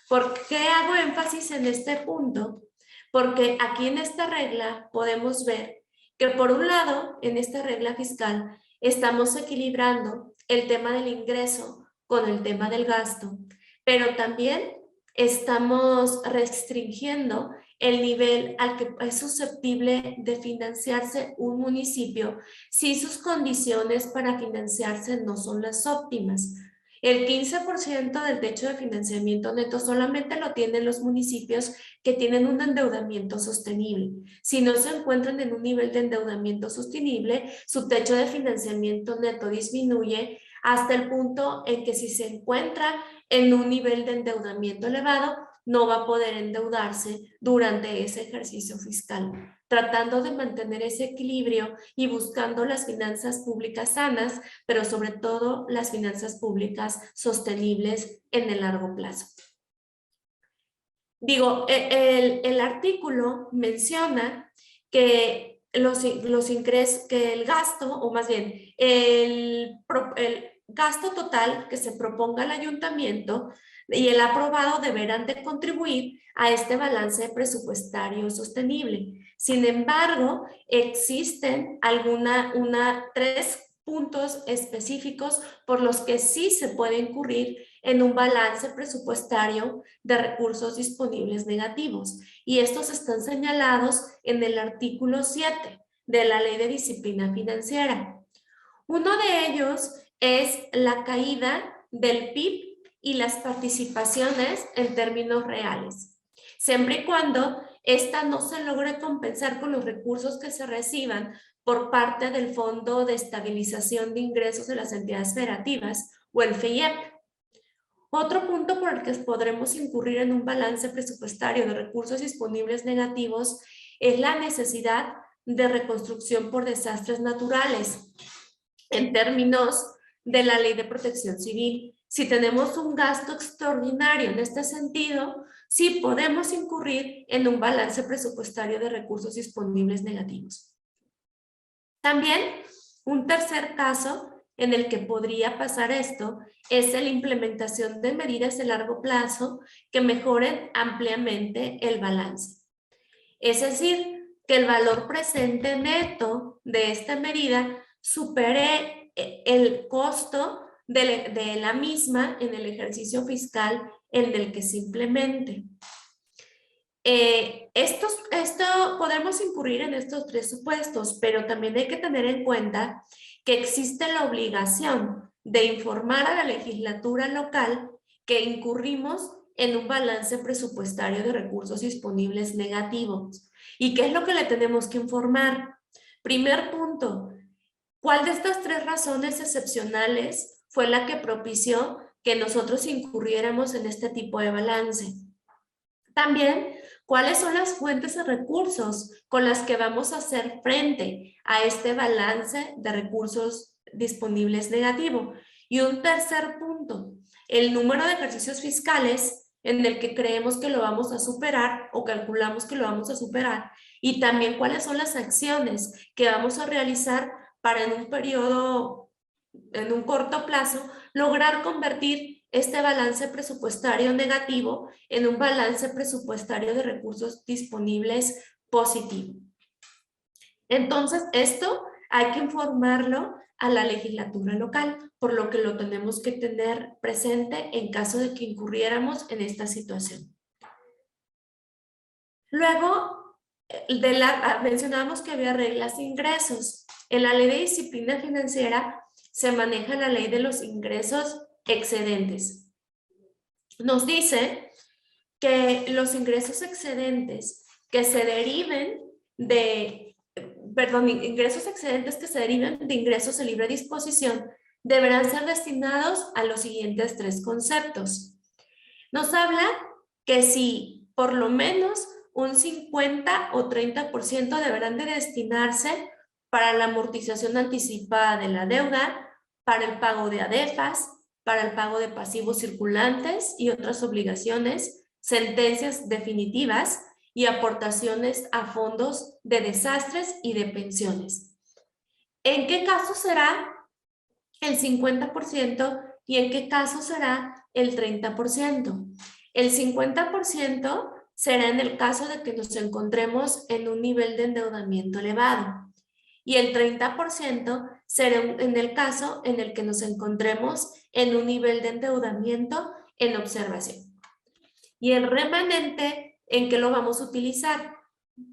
¿Por qué hago énfasis en este punto? Porque aquí en esta regla podemos ver que por un lado, en esta regla fiscal, estamos equilibrando el tema del ingreso con el tema del gasto, pero también estamos restringiendo el nivel al que es susceptible de financiarse un municipio si sus condiciones para financiarse no son las óptimas. El 15% del techo de financiamiento neto solamente lo tienen los municipios que tienen un endeudamiento sostenible. Si no se encuentran en un nivel de endeudamiento sostenible, su techo de financiamiento neto disminuye hasta el punto en que si se encuentra en un nivel de endeudamiento elevado, no va a poder endeudarse durante ese ejercicio fiscal, tratando de mantener ese equilibrio y buscando las finanzas públicas sanas, pero sobre todo las finanzas públicas sostenibles en el largo plazo. Digo, el artículo menciona que los ingresos, que el gasto, o más bien, el gasto total que se proponga al ayuntamiento y el aprobado deberán de contribuir a este balance presupuestario sostenible. Sin embargo, existen tres puntos específicos por los que sí se puede incurrir en un balance presupuestario de recursos disponibles negativos. Y estos están señalados en el artículo 7 de la Ley de Disciplina Financiera. Uno de ellos es la caída del PIB y las participaciones en términos reales, siempre y cuando esta no se logre compensar con los recursos que se reciban por parte del Fondo de Estabilización de Ingresos de las Entidades Federativas o el FEIEP. Otro punto por el que podremos incurrir en un balance presupuestario de recursos disponibles negativos es la necesidad de reconstrucción por desastres naturales. en términos de la Ley de Protección Civil. Si tenemos un gasto extraordinario en este sentido, sí podemos incurrir en un balance presupuestario de recursos disponibles negativos. También, un tercer caso en el que podría pasar esto es la implementación de medidas de largo plazo que mejoren ampliamente el balance. Es decir, que el valor presente neto de esta medida supere el costo de la misma en el ejercicio fiscal en el que se implemente. Podemos incurrir en estos tres supuestos, pero también hay que tener en cuenta que existe la obligación de informar a la legislatura local que incurrimos en un balance presupuestario de recursos disponibles negativos. ¿Y qué es lo que le tenemos que informar? Primer punto, ¿cuál de estas tres razones excepcionales fue la que propició que nosotros incurriéramos en este tipo de balance? También, ¿cuáles son las fuentes de recursos con las que vamos a hacer frente a este balance de recursos disponibles negativo? Y un tercer punto, el número de ejercicios fiscales en el que creemos que lo vamos a superar o calculamos que lo vamos a superar, y también cuáles son las acciones que vamos a realizar para en un periodo, en un corto plazo, lograr convertir este balance presupuestario negativo en un balance presupuestario de recursos disponibles positivo. Entonces, esto hay que informarlo a la legislatura local, por lo que lo tenemos que tener presente en caso de que incurriéramos en esta situación. Luego, mencionamos que había reglas de ingresos. En la Ley de Disciplina Financiera se maneja la ley de los ingresos excedentes. Nos dice que los ingresos excedentes que se deriven ingresos excedentes que se deriven de ingresos de libre disposición deberán ser destinados a los siguientes tres conceptos. Nos habla que si por lo menos un 50 o 30% deberán de destinarse para la amortización anticipada de la deuda, para el pago de ADEFAS, para el pago de pasivos circulantes y otras obligaciones, sentencias definitivas y aportaciones a fondos de desastres y de pensiones. ¿En qué caso será el 50% y en qué caso será el 30%? El 50% será en el caso de que nos encontremos en un nivel de endeudamiento elevado. Y el 30% será en el caso en el que nos encontremos en un nivel de endeudamiento en observación. Y el remanente, ¿en qué lo vamos a utilizar?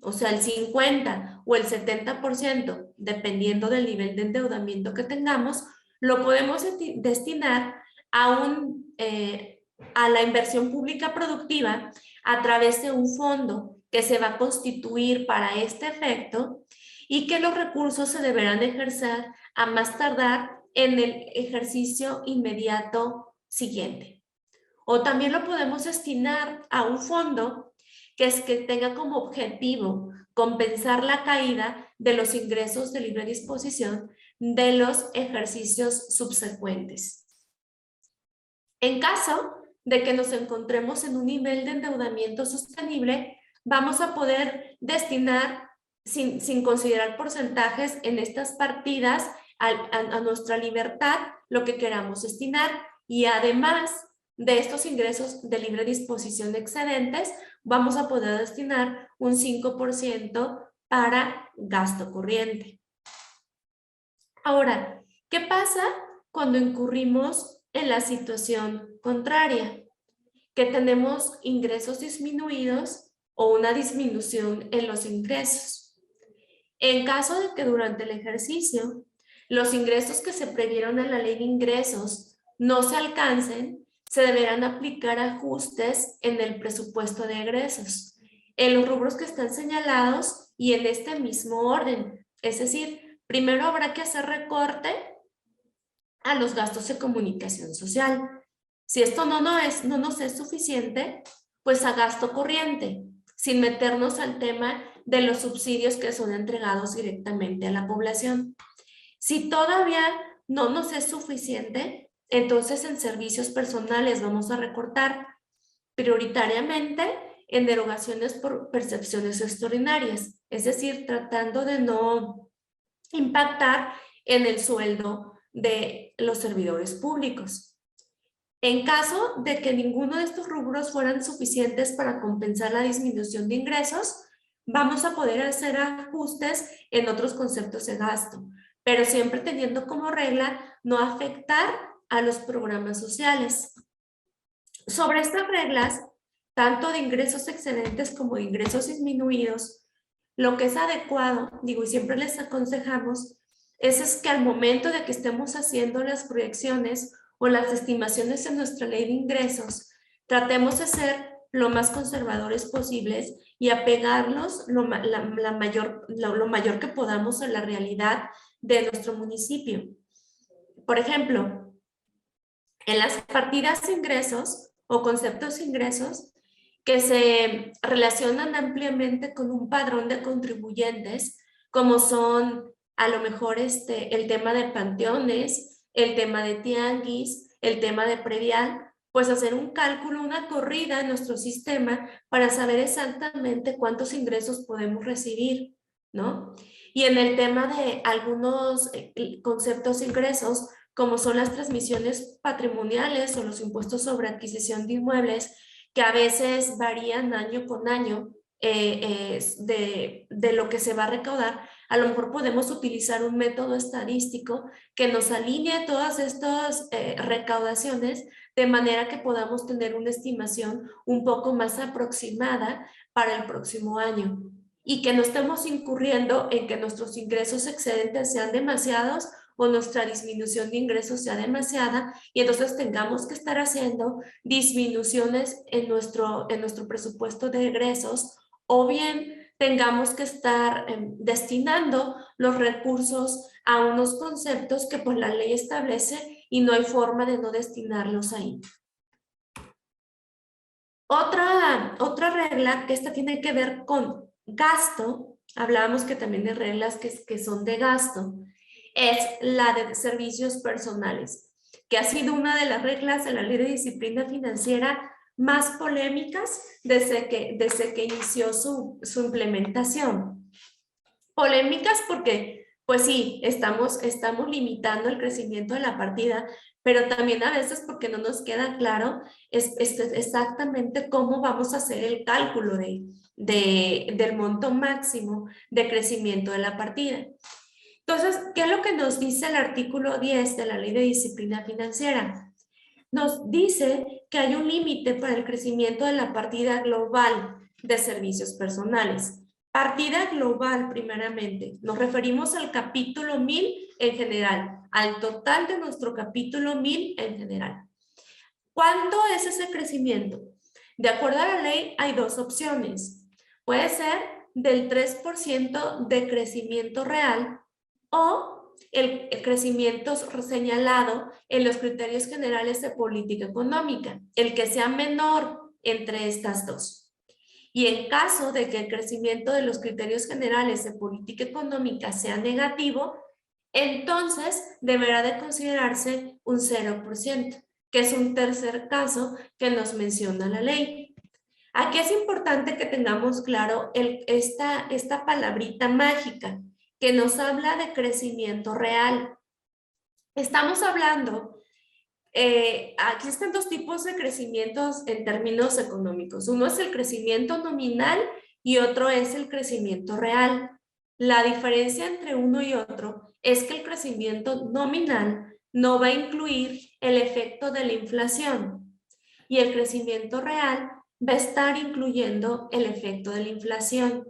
O sea, el 50 o el 70%, dependiendo del nivel de endeudamiento que tengamos, lo podemos destinar a la inversión pública productiva a través de un fondo que se va a constituir para este efecto y que los recursos se deberán ejercer a más tardar en el ejercicio inmediato siguiente. O también lo podemos destinar a un fondo que tenga como objetivo compensar la caída de los ingresos de libre disposición de los ejercicios subsecuentes. En caso de que nos encontremos en un nivel de endeudamiento sostenible, vamos a poder destinar, sin considerar porcentajes en estas partidas, a nuestra libertad lo que queramos destinar, y además de estos ingresos de libre disposición excedentes, vamos a poder destinar un 5% para gasto corriente. Ahora, ¿qué pasa cuando incurrimos en la situación contraria? Que tenemos ingresos disminuidos o una disminución en los ingresos. En caso de que durante el ejercicio los ingresos que se previeron en la ley de ingresos no se alcancen, se deberán aplicar ajustes en el presupuesto de egresos, en los rubros que están señalados y en este mismo orden. Es decir, primero habrá que hacer recorte a los gastos de comunicación social. Si esto no nos es suficiente, pues a gasto corriente, sin meternos al tema de los subsidios que son entregados directamente a la población. Si todavía no nos es suficiente, entonces en servicios personales vamos a recortar prioritariamente en derogaciones por percepciones extraordinarias, es decir, tratando de no impactar en el sueldo de los servidores públicos. En caso de que ninguno de estos rubros fueran suficientes para compensar la disminución de ingresos, vamos a poder hacer ajustes en otros conceptos de gasto, pero siempre teniendo como regla no afectar a los programas sociales. Sobre estas reglas, tanto de ingresos excedentes como de ingresos disminuidos, lo que es adecuado, digo, y siempre les aconsejamos, es que al momento de que estemos haciendo las proyecciones o las estimaciones en nuestra ley de ingresos, tratemos de ser lo más conservadores posibles y apegarnos lo mayor que podamos a la realidad de nuestro municipio. Por ejemplo, en las partidas de ingresos o conceptos de ingresos que se relacionan ampliamente con un padrón de contribuyentes, como son a lo mejor el tema de panteones, el tema de tianguis, el tema de predial, pues hacer un cálculo, una corrida en nuestro sistema para saber exactamente cuántos ingresos podemos recibir, ¿no? Y en el tema de algunos conceptos de ingresos, como son las transmisiones patrimoniales o los impuestos sobre adquisición de inmuebles, que a veces varían año con año de lo que se va a recaudar, a lo mejor podemos utilizar un método estadístico que nos alinee todas estas recaudaciones de manera que podamos tener una estimación un poco más aproximada para el próximo año y que no estemos incurriendo en que nuestros ingresos excedentes sean demasiados o nuestra disminución de ingresos sea demasiada y entonces tengamos que estar haciendo disminuciones en nuestro presupuesto de egresos o bien tengamos que estar destinando los recursos a unos conceptos que pues la ley establece y no hay forma de no destinarlos ahí. Otra regla que esta tiene que ver con gasto, hablábamos que también de reglas que son de gasto, es la de servicios personales, que ha sido una de las reglas de la Ley de Disciplina Financiera más polémicas desde que inició su implementación. Polémicas porque, pues sí, estamos limitando el crecimiento de la partida, pero también a veces porque no nos queda claro exactamente cómo vamos a hacer el cálculo del monto máximo de crecimiento de la partida. Entonces, ¿qué es lo que nos dice el artículo 10 de la Ley de Disciplina Financiera? Nos dice que hay un límite para el crecimiento de la partida global de servicios personales. Partida global, primeramente. Nos referimos al capítulo 1000 en general, al total de nuestro capítulo 1000 en general. ¿Cuánto es ese crecimiento? De acuerdo a la ley, hay dos opciones. Puede ser del 3% de crecimiento real o el crecimiento señalado en los criterios generales de política económica, el que sea menor entre estas dos. Y en caso de que el crecimiento de los criterios generales de política económica sea negativo, entonces deberá de considerarse un 0%, que es un tercer caso que nos menciona la ley. Aquí es importante que tengamos claro esta palabrita mágica que nos habla de crecimiento real. Estamos hablando, aquí existen dos tipos de crecimientos en términos económicos. Uno es el crecimiento nominal y otro es el crecimiento real. La diferencia entre uno y otro es que el crecimiento nominal no va a incluir el efecto de la inflación y el crecimiento real va a estar incluyendo el efecto de la inflación.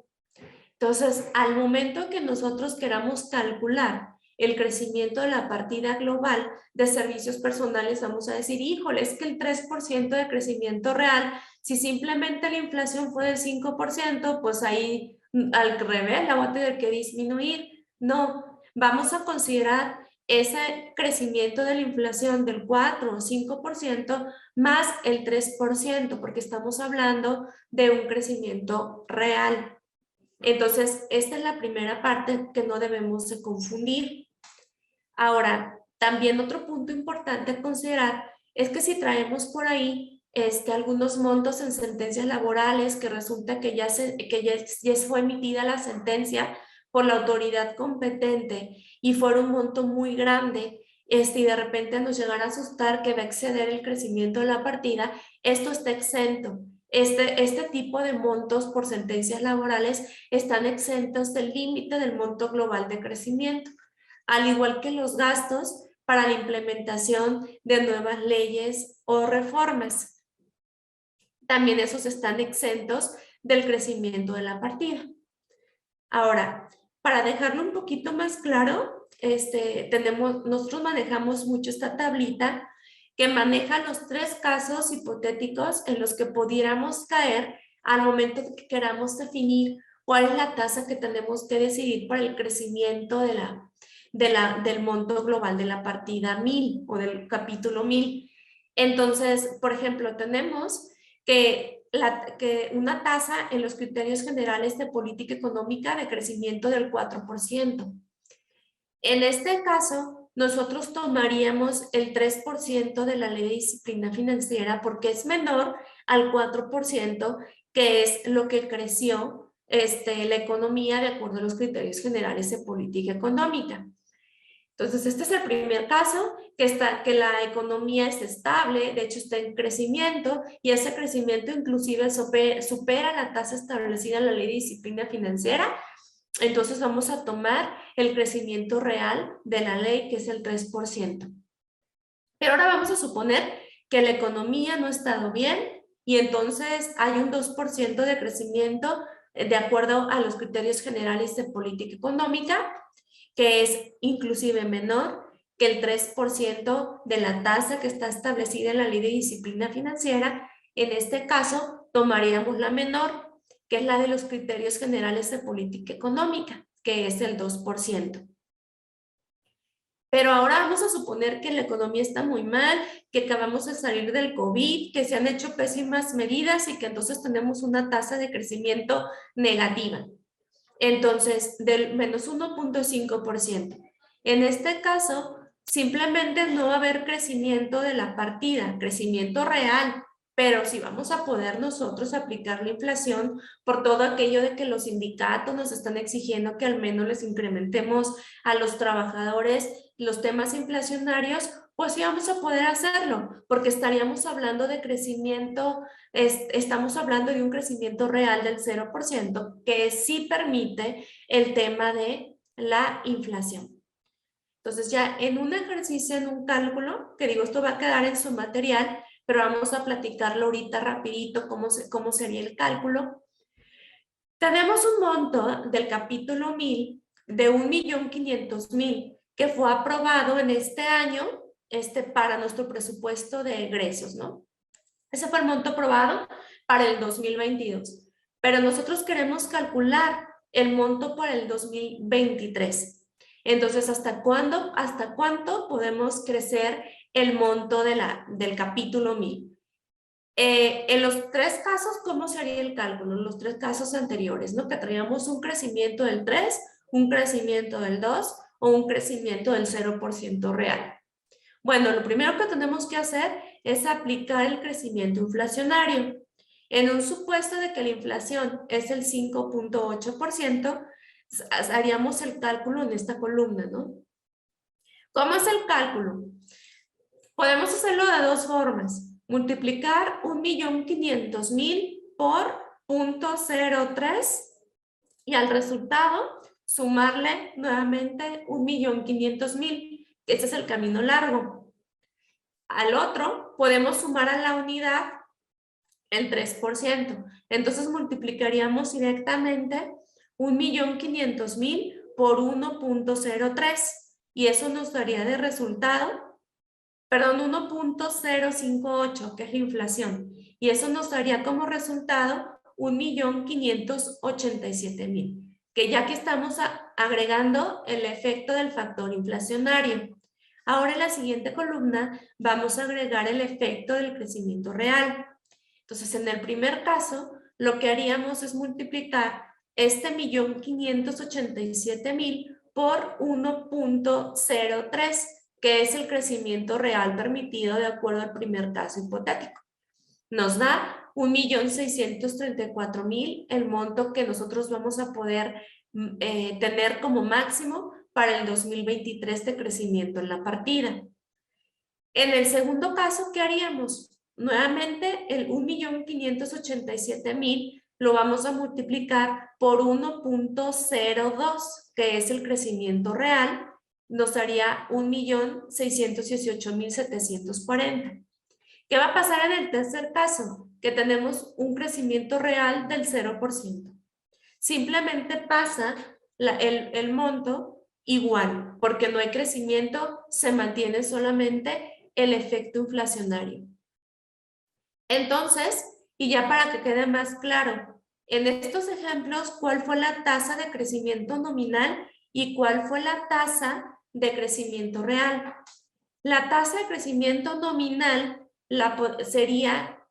Entonces, al momento que nosotros queramos calcular el crecimiento de la partida global de servicios personales, vamos a decir, híjole, es que el 3% de crecimiento real, si simplemente la inflación fue del 5%, pues ahí al revés la va a tener que disminuir. No, vamos a considerar ese crecimiento de la inflación del 4 o 5% más el 3%, porque estamos hablando de un crecimiento real. Entonces, esta es la primera parte que no debemos de confundir. Ahora, También otro punto importante a considerar es que si traemos por ahí algunos montos en sentencias laborales que resulta que ya fue emitida la sentencia por la autoridad competente y fuera un monto muy grande, y de repente nos llegara a asustar que va a exceder el crecimiento de la partida, esto está exento. Este tipo de montos por sentencias laborales están exentos del límite del monto global de crecimiento, al igual que los gastos para la implementación de nuevas leyes o reformas. También esos están exentos del crecimiento de la partida. Ahora, para dejarlo un poquito más claro, nosotros manejamos mucho esta tablita que maneja los 3 casos hipotéticos en los que pudiéramos caer al momento de que queramos definir cuál es la tasa que tenemos que decidir para el crecimiento del monto global de la partida 1000 o del capítulo 1000. Entonces, por ejemplo, tenemos que una tasa en los criterios generales de política económica de crecimiento del 4%. En este caso, nosotros tomaríamos el 3% de la ley de disciplina financiera porque es menor al 4%, que es lo que creció la economía de acuerdo a los criterios generales de política económica. Entonces, este es el primer caso, que la economía es estable, de hecho está en crecimiento, y ese crecimiento inclusive supera la tasa establecida en la ley de disciplina financiera. Entonces vamos a tomar el crecimiento real de la ley, que es el 3%. Pero ahora vamos a suponer que la economía no ha estado bien y entonces hay un 2% de crecimiento de acuerdo a los criterios generales de política económica, que es inclusive menor que el 3% de la tasa que está establecida en la ley de disciplina financiera. En este caso, tomaríamos la menor, que es la de los criterios generales de política económica, que es el 2%. Pero ahora vamos a suponer que la economía está muy mal, que acabamos de salir del COVID, que se han hecho pésimas medidas y que entonces tenemos una tasa de crecimiento negativa. Entonces, del menos 1.5%. En este caso, simplemente no va a haber crecimiento de la partida, crecimiento real, pero sí vamos a poder nosotros aplicar la inflación por todo aquello de que los sindicatos nos están exigiendo que al menos les incrementemos a los trabajadores los temas inflacionarios, pues sí vamos a poder hacerlo, porque estaríamos hablando de crecimiento, estamos hablando de un crecimiento real del 0%, que sí permite el tema de la inflación. Entonces ya en un ejercicio, en un cálculo, que digo, esto va a quedar en su material, pero vamos a platicarlo ahorita rapidito cómo sería el cálculo. Tenemos un monto del capítulo 1000 de 1.500.000 que fue aprobado en este año para nuestro presupuesto de egresos, ¿no? Ese fue el monto aprobado para el 2022. Pero nosotros queremos calcular el monto para el 2023. Entonces, ¿hasta cuánto podemos crecer el monto del capítulo 1000? En los 3 casos, ¿cómo sería el cálculo? En los 3 casos anteriores, ¿no? Que traíamos un crecimiento del 3, un crecimiento del 2 o un crecimiento del 0% real. Bueno, lo primero que tenemos que hacer es aplicar el crecimiento inflacionario. En un supuesto de que la inflación es el 5.8%, haríamos el cálculo en esta columna, ¿no? ¿Cómo es el cálculo? Podemos hacerlo de 2 formas. Multiplicar 1.500.000 por 0.03 y al resultado sumarle nuevamente 1.500.000, que ese es el camino largo. Al otro podemos sumar a la unidad el 3%. Entonces multiplicaríamos directamente 1.500.000 por 1.03 y eso nos daría de resultado 1.058, que es la inflación, y eso nos daría como resultado 1.587.000, que ya que estamos agregando el efecto del factor inflacionario. Ahora en la siguiente columna vamos a agregar el efecto del crecimiento real. Entonces, en el primer caso, lo que haríamos es multiplicar este 1.587.000 por 1.03, que es el crecimiento real permitido de acuerdo al primer caso hipotético. Nos da 1.634.000, el monto que nosotros vamos a poder tener como máximo para el 2023 de crecimiento en la partida. En el segundo caso, ¿qué haríamos? Nuevamente, el 1.587.000 lo vamos a multiplicar por 1.02, que es el crecimiento real, nos daría 1.618.740. ¿Qué va a pasar en el tercer caso? Que tenemos un crecimiento real del 0%. Simplemente pasa el monto igual, porque no hay crecimiento, se mantiene solamente el efecto inflacionario. Entonces, y ya para que quede más claro, en estos ejemplos, ¿cuál fue la tasa de crecimiento nominal y cuál fue la tasa de crecimiento real? La tasa de crecimiento nominal sería,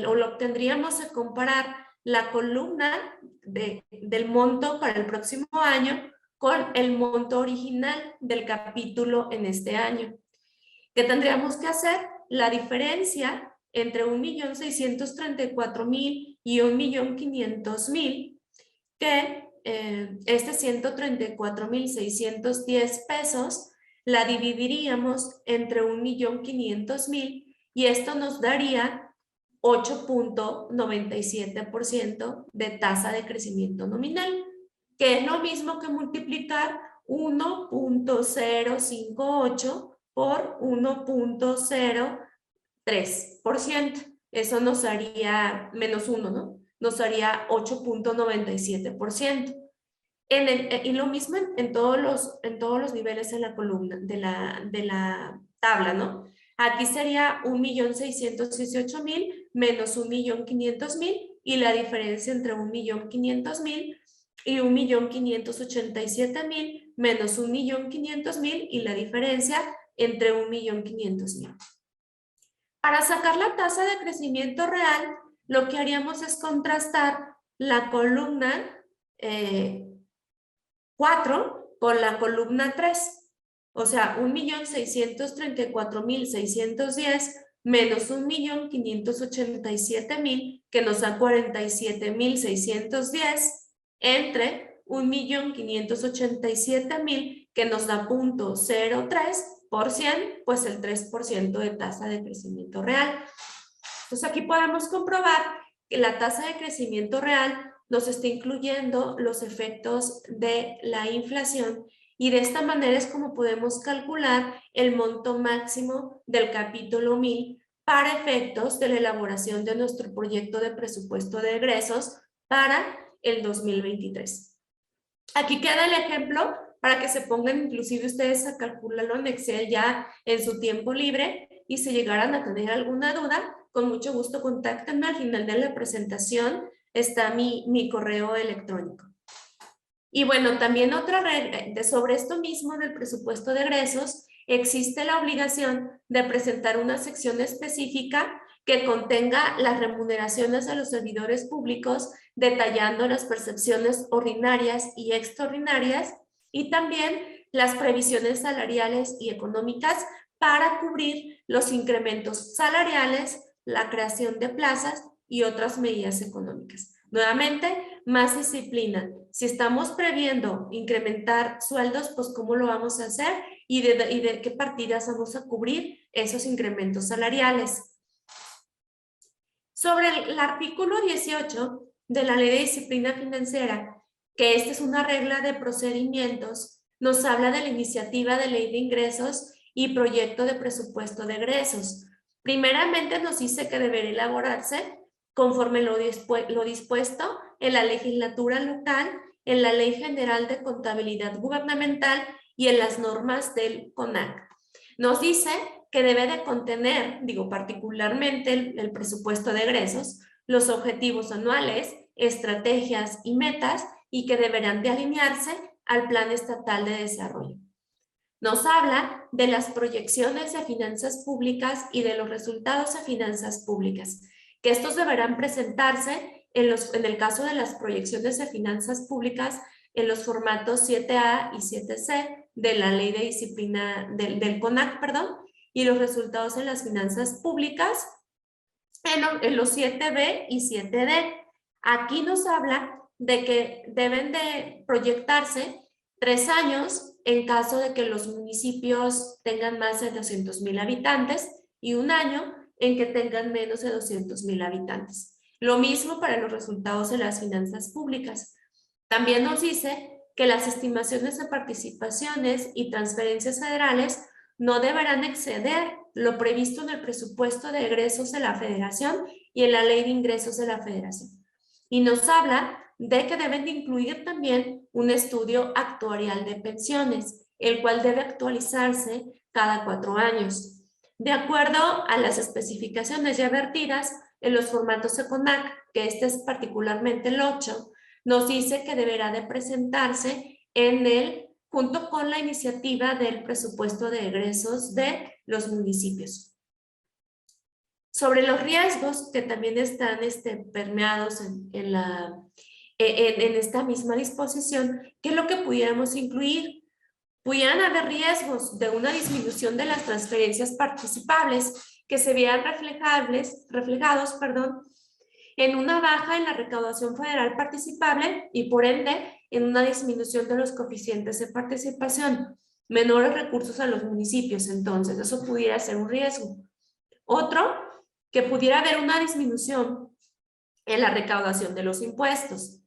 o lo tendríamos a comparar la columna del monto para el próximo año con el monto original del capítulo en este año. ¿Qué tendríamos que hacer? La diferencia entre 1.634.000 y 1.500.000, que este 134.610 pesos, la dividiríamos entre 1.500.000 y esto nos daría 8.97% de tasa de crecimiento nominal, que es lo mismo que multiplicar 1.058 por 1.03%. Eso nos haría menos 1, ¿no? Nos haría 8.97%. Y lo mismo en todos los niveles en la columna de la tabla, ¿no? Aquí sería 1.618.000 menos 1.500.000 y la diferencia entre 1.500.000 y 1.587.000 menos 1.500.000 y la diferencia entre 1.500.000. Para sacar la tasa de crecimiento real, lo que haríamos es contrastar la columna 4 con la columna 3. O sea, 1.634.610 menos 1.587.000, que nos da 47.610, entre 1.587.000, que nos da 0.03%, pues el 3% de tasa de crecimiento real. Entonces aquí podemos comprobar que la tasa de crecimiento real nos está incluyendo los efectos de la inflación y de esta manera es como podemos calcular el monto máximo del capítulo 1000 para efectos de la elaboración de nuestro proyecto de presupuesto de egresos para el 2023. Aquí queda el ejemplo para que se pongan inclusive ustedes a calcularlo en Excel ya en su tiempo libre y si llegaran a tener alguna duda, con mucho gusto contáctenme. Al final de la presentación está mi correo electrónico. Y bueno, también otra regla sobre esto mismo del presupuesto de egresos, existe la obligación de presentar una sección específica que contenga las remuneraciones a los servidores públicos, detallando las percepciones ordinarias y extraordinarias, y también las previsiones salariales y económicas para cubrir los incrementos salariales, la creación de plazas y otras medidas económicas. Nuevamente, más disciplina. Si estamos previendo incrementar sueldos, pues ¿cómo lo vamos a hacer? ¿Y de qué partidas vamos a cubrir esos incrementos salariales? Sobre el artículo 18 de la Ley de Disciplina Financiera, que esta es una regla de procedimientos, nos habla de la iniciativa de ley de ingresos y proyecto de presupuesto de egresos. Primeramente nos dice que deberá elaborarse conforme lo dispuesto en la legislatura local, en la Ley General de Contabilidad Gubernamental y en las normas del CONAC. Nos dice que debe de contener, particularmente el presupuesto de egresos, los objetivos anuales, estrategias y metas y que deberán de alinearse al Plan Estatal de Desarrollo. Nos habla de las proyecciones de finanzas públicas y de los resultados de finanzas públicas, que estos deberán presentarse en el caso de las proyecciones de finanzas públicas en los formatos 7A y 7C, de la ley de disciplina del CONAC, perdón, y los resultados en las finanzas públicas en los 7B y 7D. Aquí nos habla de que deben de proyectarse 3 años en caso de que los municipios tengan más de 200,000 habitantes y 1 año en que tengan menos de 200,000 habitantes. Lo mismo para los resultados de las finanzas públicas. También nos dice que las estimaciones de participaciones y transferencias federales no deberán exceder lo previsto en el presupuesto de egresos de la Federación y en la Ley de Ingresos de la Federación. Y nos habla de que deben de incluir también un estudio actuarial de pensiones, el cual debe actualizarse cada 4 años, de acuerdo a las especificaciones ya vertidas en los formatos ECONAC, que este es particularmente el 8, nos dice que deberá de presentarse junto con la iniciativa del presupuesto de egresos de los municipios. Sobre los riesgos que también están permeados en esta misma disposición, ¿qué es lo que pudiéramos incluir? Pudieran haber riesgos de una disminución de las transferencias participables que se vean reflejados en una baja en la recaudación federal participable y por ende en una disminución de los coeficientes de participación, menores recursos a los municipios. Entonces, eso pudiera ser un riesgo. Otro, que pudiera haber una disminución en la recaudación de los impuestos.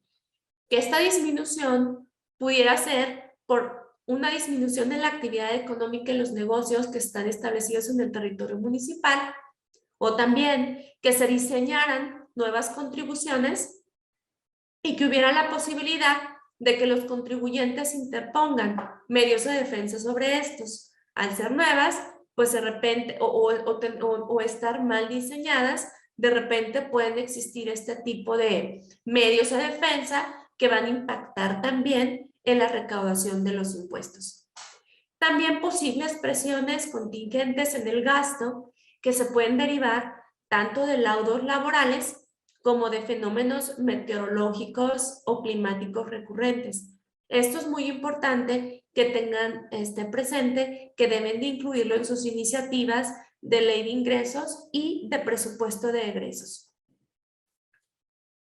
Que esta disminución pudiera ser por una disminución en la actividad económica en los negocios que están establecidos en el territorio municipal, o también que se diseñaran nuevas contribuciones y que hubiera la posibilidad de que los contribuyentes interpongan medios de defensa sobre estos. Al ser nuevas, pues de repente, o estar mal diseñadas, de repente pueden existir este tipo de medios de defensa que van a impactar también en la recaudación de los impuestos. También posibles presiones contingentes en el gasto que se pueden derivar tanto de laudos laborales como de fenómenos meteorológicos o climáticos recurrentes. Esto es muy importante que tengan presente que deben de incluirlo en sus iniciativas de ley de ingresos y de presupuesto de egresos.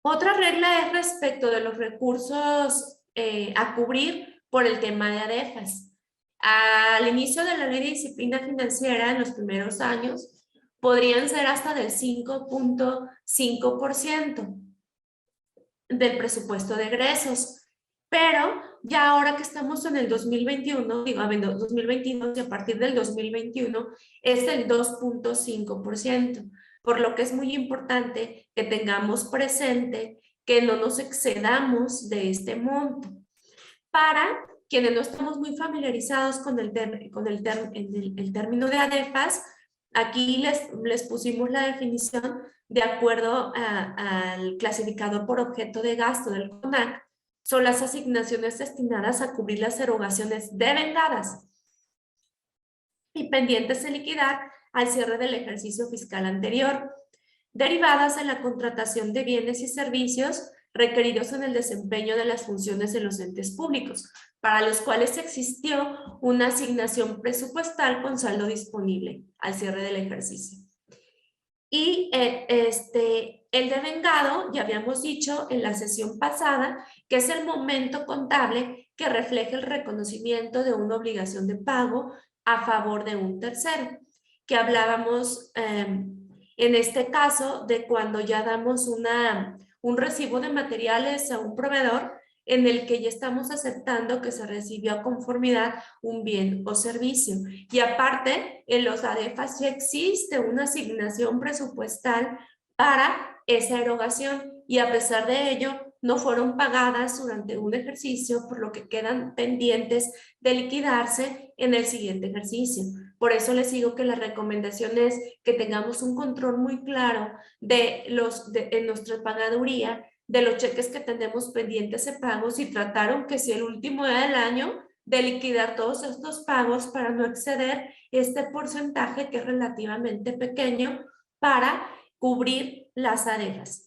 Otra regla es respecto de los recursos a cubrir por el tema de ADEFAS. Al inicio de la ley de disciplina financiera, en los primeros años, podrían ser hasta del 5.5% del presupuesto de egresos, pero ya ahora que estamos en el 2021, 2022 y a partir del 2021 es el 2.5%, por lo que es muy importante que tengamos presente que no nos excedamos de este monto. Para quienes no estamos muy familiarizados con el término de ADEFAS, aquí les pusimos la definición de acuerdo al clasificador por objeto de gasto del CONAC. Son las asignaciones destinadas a cubrir las erogaciones devengadas y pendientes de liquidar al cierre del ejercicio fiscal anterior, derivadas de la contratación de bienes y servicios requeridos en el desempeño de las funciones de los entes públicos, para los cuales existió una asignación presupuestal con saldo disponible al cierre del ejercicio. Y el devengado, ya habíamos dicho en la sesión pasada, que es el momento contable que refleja el reconocimiento de una obligación de pago a favor de un tercero, que hablábamos en este caso de cuando ya damos un recibo de materiales a un proveedor en el que ya estamos aceptando que se recibió a conformidad un bien o servicio. Y aparte, en los ADEFAS ya existe una asignación presupuestal para esa erogación y a pesar de ello no fueron pagadas durante un ejercicio, por lo que quedan pendientes de liquidarse en el siguiente ejercicio. Por eso les digo que la recomendación es que tengamos un control muy claro en nuestra pagaduría, de los cheques que tenemos pendientes de pagos y trataron que si el último día del año de liquidar todos estos pagos para no exceder este porcentaje que es relativamente pequeño para cubrir las ADEFAS.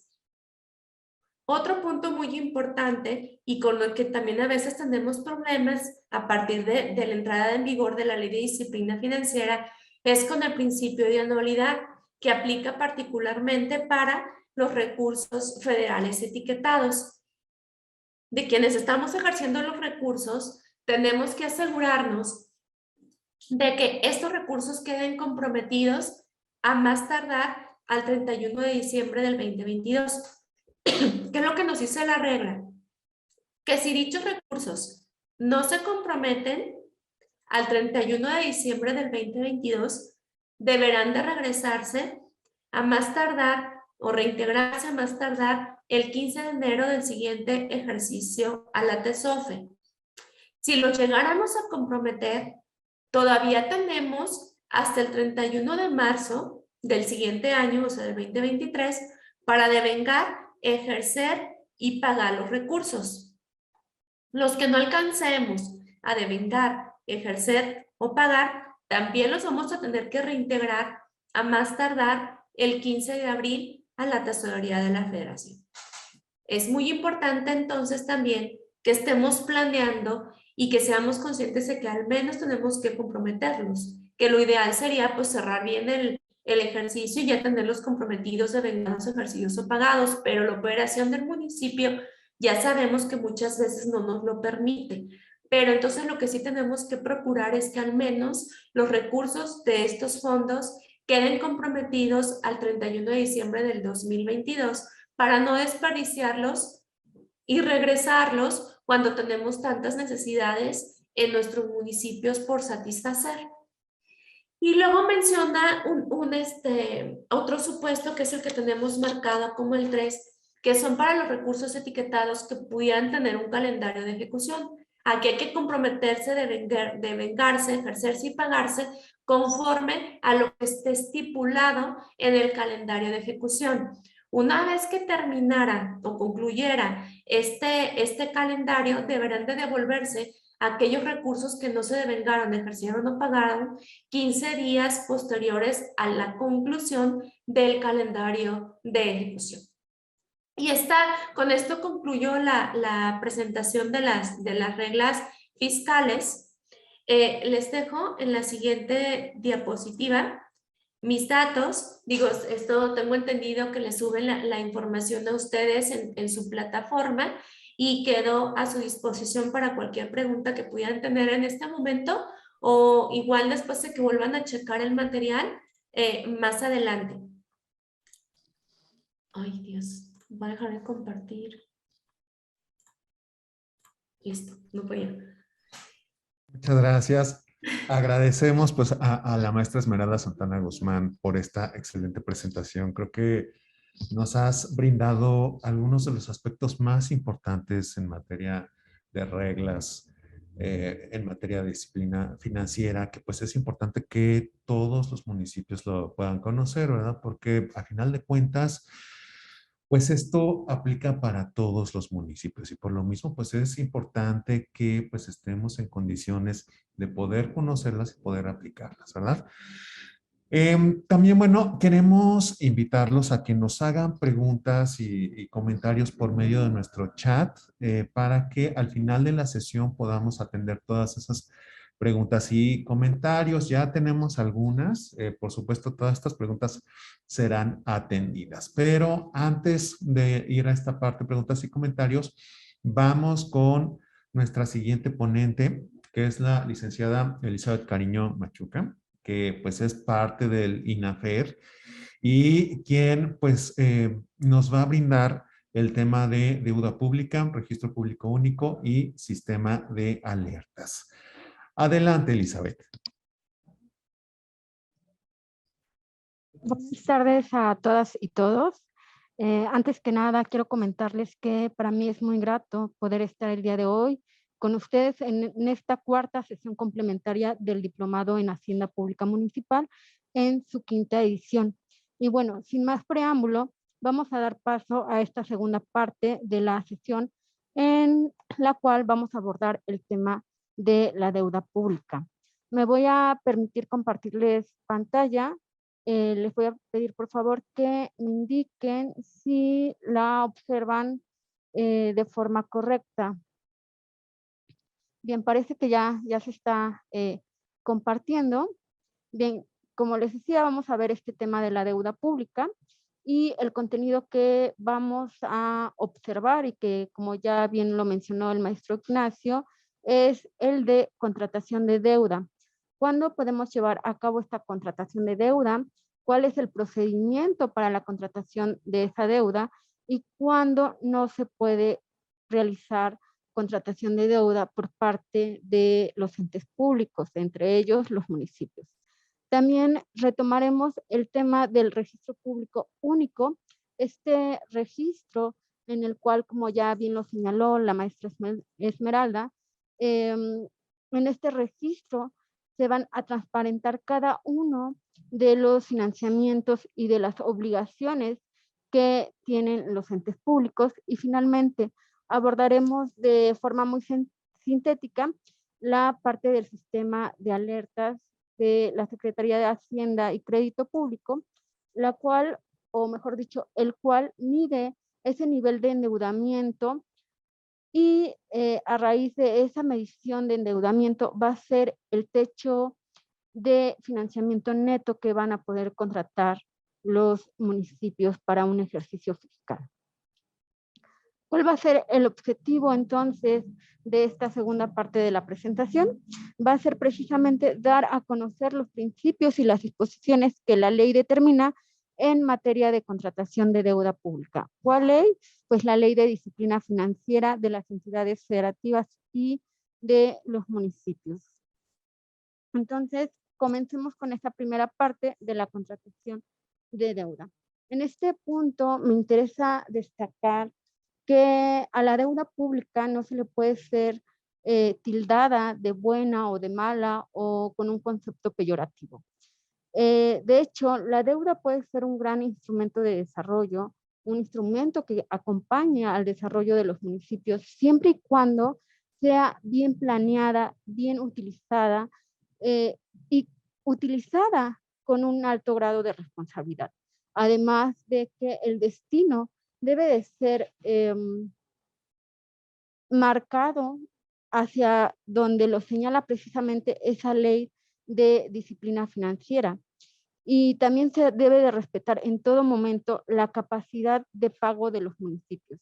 Otro punto muy importante y con lo que también a veces tenemos problemas a partir de la entrada en vigor de la Ley de Disciplina Financiera es con el principio de anualidad, que aplica particularmente para los recursos federales etiquetados. De quienes estamos ejerciendo los recursos, tenemos que asegurarnos de que estos recursos queden comprometidos a más tardar al 31 de diciembre del 2022. ¿Qué es lo que nos dice la regla? Que si dichos recursos no se comprometen al 31 de diciembre del 2022, deberán de regresarse a más tardar o reintegrarse a más tardar el 15 de enero del siguiente ejercicio a la TESOFE. Si los llegáramos a comprometer, todavía tenemos hasta el 31 de marzo del siguiente año, o sea, del 2023, para devengar, ejercer y pagar los recursos. Los que no alcancemos a devengar, ejercer o pagar, también los vamos a tener que reintegrar a más tardar el 15 de abril a la Tesorería de la Federación. Es muy importante entonces también que estemos planeando y que seamos conscientes de que al menos tenemos que comprometerlos, que lo ideal sería pues cerrar bien el ejercicio y ya tenerlos comprometidos, devengados, ejercidos o pagados, pero la operación del municipio ya sabemos que muchas veces no nos lo permite. Pero entonces lo que sí tenemos que procurar es que al menos los recursos de estos fondos queden comprometidos al 31 de diciembre del 2022 para no desperdiciarlos y regresarlos cuando tenemos tantas necesidades en nuestros municipios por satisfacer. Y luego menciona otro supuesto que es el que tenemos marcado como el 3, que son para los recursos etiquetados que pudieran tener un calendario de ejecución. Aquí hay que comprometerse de vengarse, ejercerse y pagarse conforme a lo que esté estipulado en el calendario de ejecución. Una vez que terminara o concluyera este calendario, deberán de devolverse aquellos recursos que no se devengaron, ejercieron o pagaron 15 días posteriores a la conclusión del calendario de ejecución. Y con esto concluyó la presentación de las reglas fiscales. Les dejo en la siguiente diapositiva mis datos. Digo, esto tengo entendido que les suben la información a ustedes en su plataforma y quedo a su disposición para cualquier pregunta que pudieran tener en este momento o igual después de que vuelvan a checar el material más adelante. Ay, Dios. Voy a dejar de compartir. Listo, no podía. Muchas gracias. Agradecemos pues a la maestra Esmeralda Santana Guzmán por esta excelente presentación. Creo que nos has brindado algunos de los aspectos más importantes en materia de reglas, en materia de disciplina financiera, que pues es importante que todos los municipios lo puedan conocer, ¿verdad? Porque a final de cuentas, pues esto aplica para todos los municipios y por lo mismo pues es importante que pues estemos en condiciones de poder conocerlas y poder aplicarlas, ¿verdad? También, bueno, queremos invitarlos a que nos hagan preguntas y comentarios por medio de nuestro chat para que al final de la sesión podamos atender todas esas preguntas y comentarios. Ya tenemos algunas, por supuesto, todas estas preguntas serán atendidas. Pero antes de ir a esta parte, preguntas y comentarios, vamos con nuestra siguiente ponente, que es la licenciada Elizabeth Cariño Machuca, que pues es parte del INAFER y quien pues nos va a brindar el tema de deuda pública, registro público único y sistema de alertas. Adelante, Elizabeth. Buenas tardes a todas y todos. Antes que nada, quiero comentarles que para mí es muy grato poder estar el día de hoy con ustedes en esta cuarta sesión complementaria del Diplomado en Hacienda Pública Municipal en su quinta edición. Y bueno, sin más preámbulo, vamos a dar paso a esta segunda parte de la sesión en la cual vamos a abordar el tema de la deuda pública. Me voy a permitir compartirles pantalla. Les voy a pedir por favor que me indiquen si la observan de forma correcta. Bien, parece que ya se está compartiendo. Bien, como les decía, vamos a ver este tema de la deuda pública y el contenido que vamos a observar y que, como ya bien lo mencionó el maestro Ignacio, es el de contratación de deuda. ¿Cuándo podemos llevar a cabo esta contratación de deuda? ¿Cuál es el procedimiento para la contratación de esa deuda? ¿Y cuándo no se puede realizar contratación de deuda por parte de los entes públicos, entre ellos los municipios? También retomaremos el tema del registro público único, este registro en el cual, como ya bien lo señaló la maestra Esmeralda, en este registro se van a transparentar cada uno de los financiamientos y de las obligaciones que tienen los entes públicos, y finalmente abordaremos de forma muy sintética la parte del sistema de alertas de la Secretaría de Hacienda y Crédito Público, la cual, o mejor dicho, el cual mide ese nivel de endeudamiento, y a raíz de esa medición de endeudamiento va a ser el techo de financiamiento neto que van a poder contratar los municipios para un ejercicio fiscal. ¿Cuál va a ser el objetivo entonces de esta segunda parte de la presentación? Va a ser precisamente dar a conocer los principios y las disposiciones que la ley determina en materia de contratación de deuda pública. ¿Cuál ley? Pues la Ley de Disciplina Financiera de las entidades federativas y de los municipios. Entonces, comencemos con esta primera parte de la contratación de deuda. En este punto me interesa destacar que a la deuda pública no se le puede ser tildada de buena o de mala o con un concepto peyorativo. De hecho, la deuda puede ser un gran instrumento de desarrollo, un instrumento que acompaña al desarrollo de los municipios, siempre y cuando sea bien planeada, bien utilizada y utilizada con un alto grado de responsabilidad. Además de que el destino debe de ser marcado hacia donde lo señala precisamente esa ley de disciplina financiera. Y también se debe de respetar en todo momento la capacidad de pago de los municipios.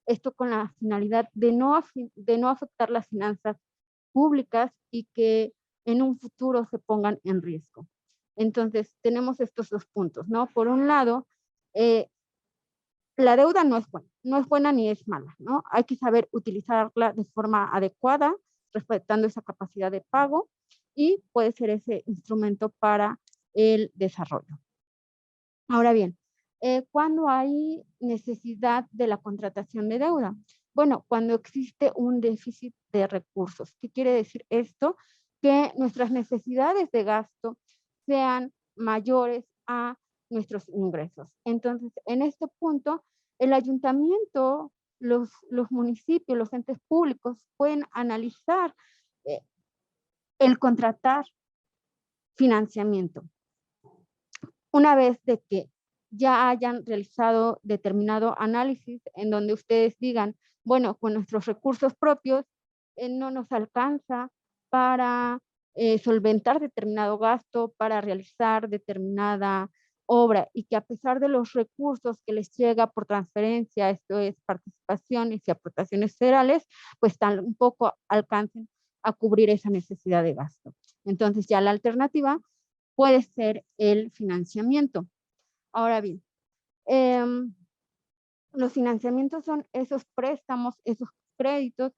Esto con la finalidad de no afectar las finanzas públicas y que en un futuro se pongan en riesgo. Entonces, tenemos estos dos puntos, ¿no? Por un lado, la deuda no es buena ni es mala, ¿no? Hay que saber utilizarla de forma adecuada, respetando esa capacidad de pago, y puede ser ese instrumento para el desarrollo. Ahora bien, ¿cuándo hay necesidad de la contratación de deuda? Bueno, cuando existe un déficit de recursos. ¿Qué quiere decir esto? Que nuestras necesidades de gasto sean mayores a nuestros ingresos. Entonces, en este punto, el ayuntamiento, los municipios, los entes públicos pueden analizar el contratar financiamiento. Una vez de que ya hayan realizado determinado análisis en donde ustedes digan, bueno, con nuestros recursos propios no nos alcanza para solventar determinado gasto, para realizar determinada obra, y que a pesar de los recursos que les llega por transferencia, esto es participaciones y aportaciones federales, pues tampoco alcancen a cubrir esa necesidad de gasto. Entonces ya la alternativa puede ser el financiamiento. Ahora bien, los financiamientos son esos préstamos, esos créditos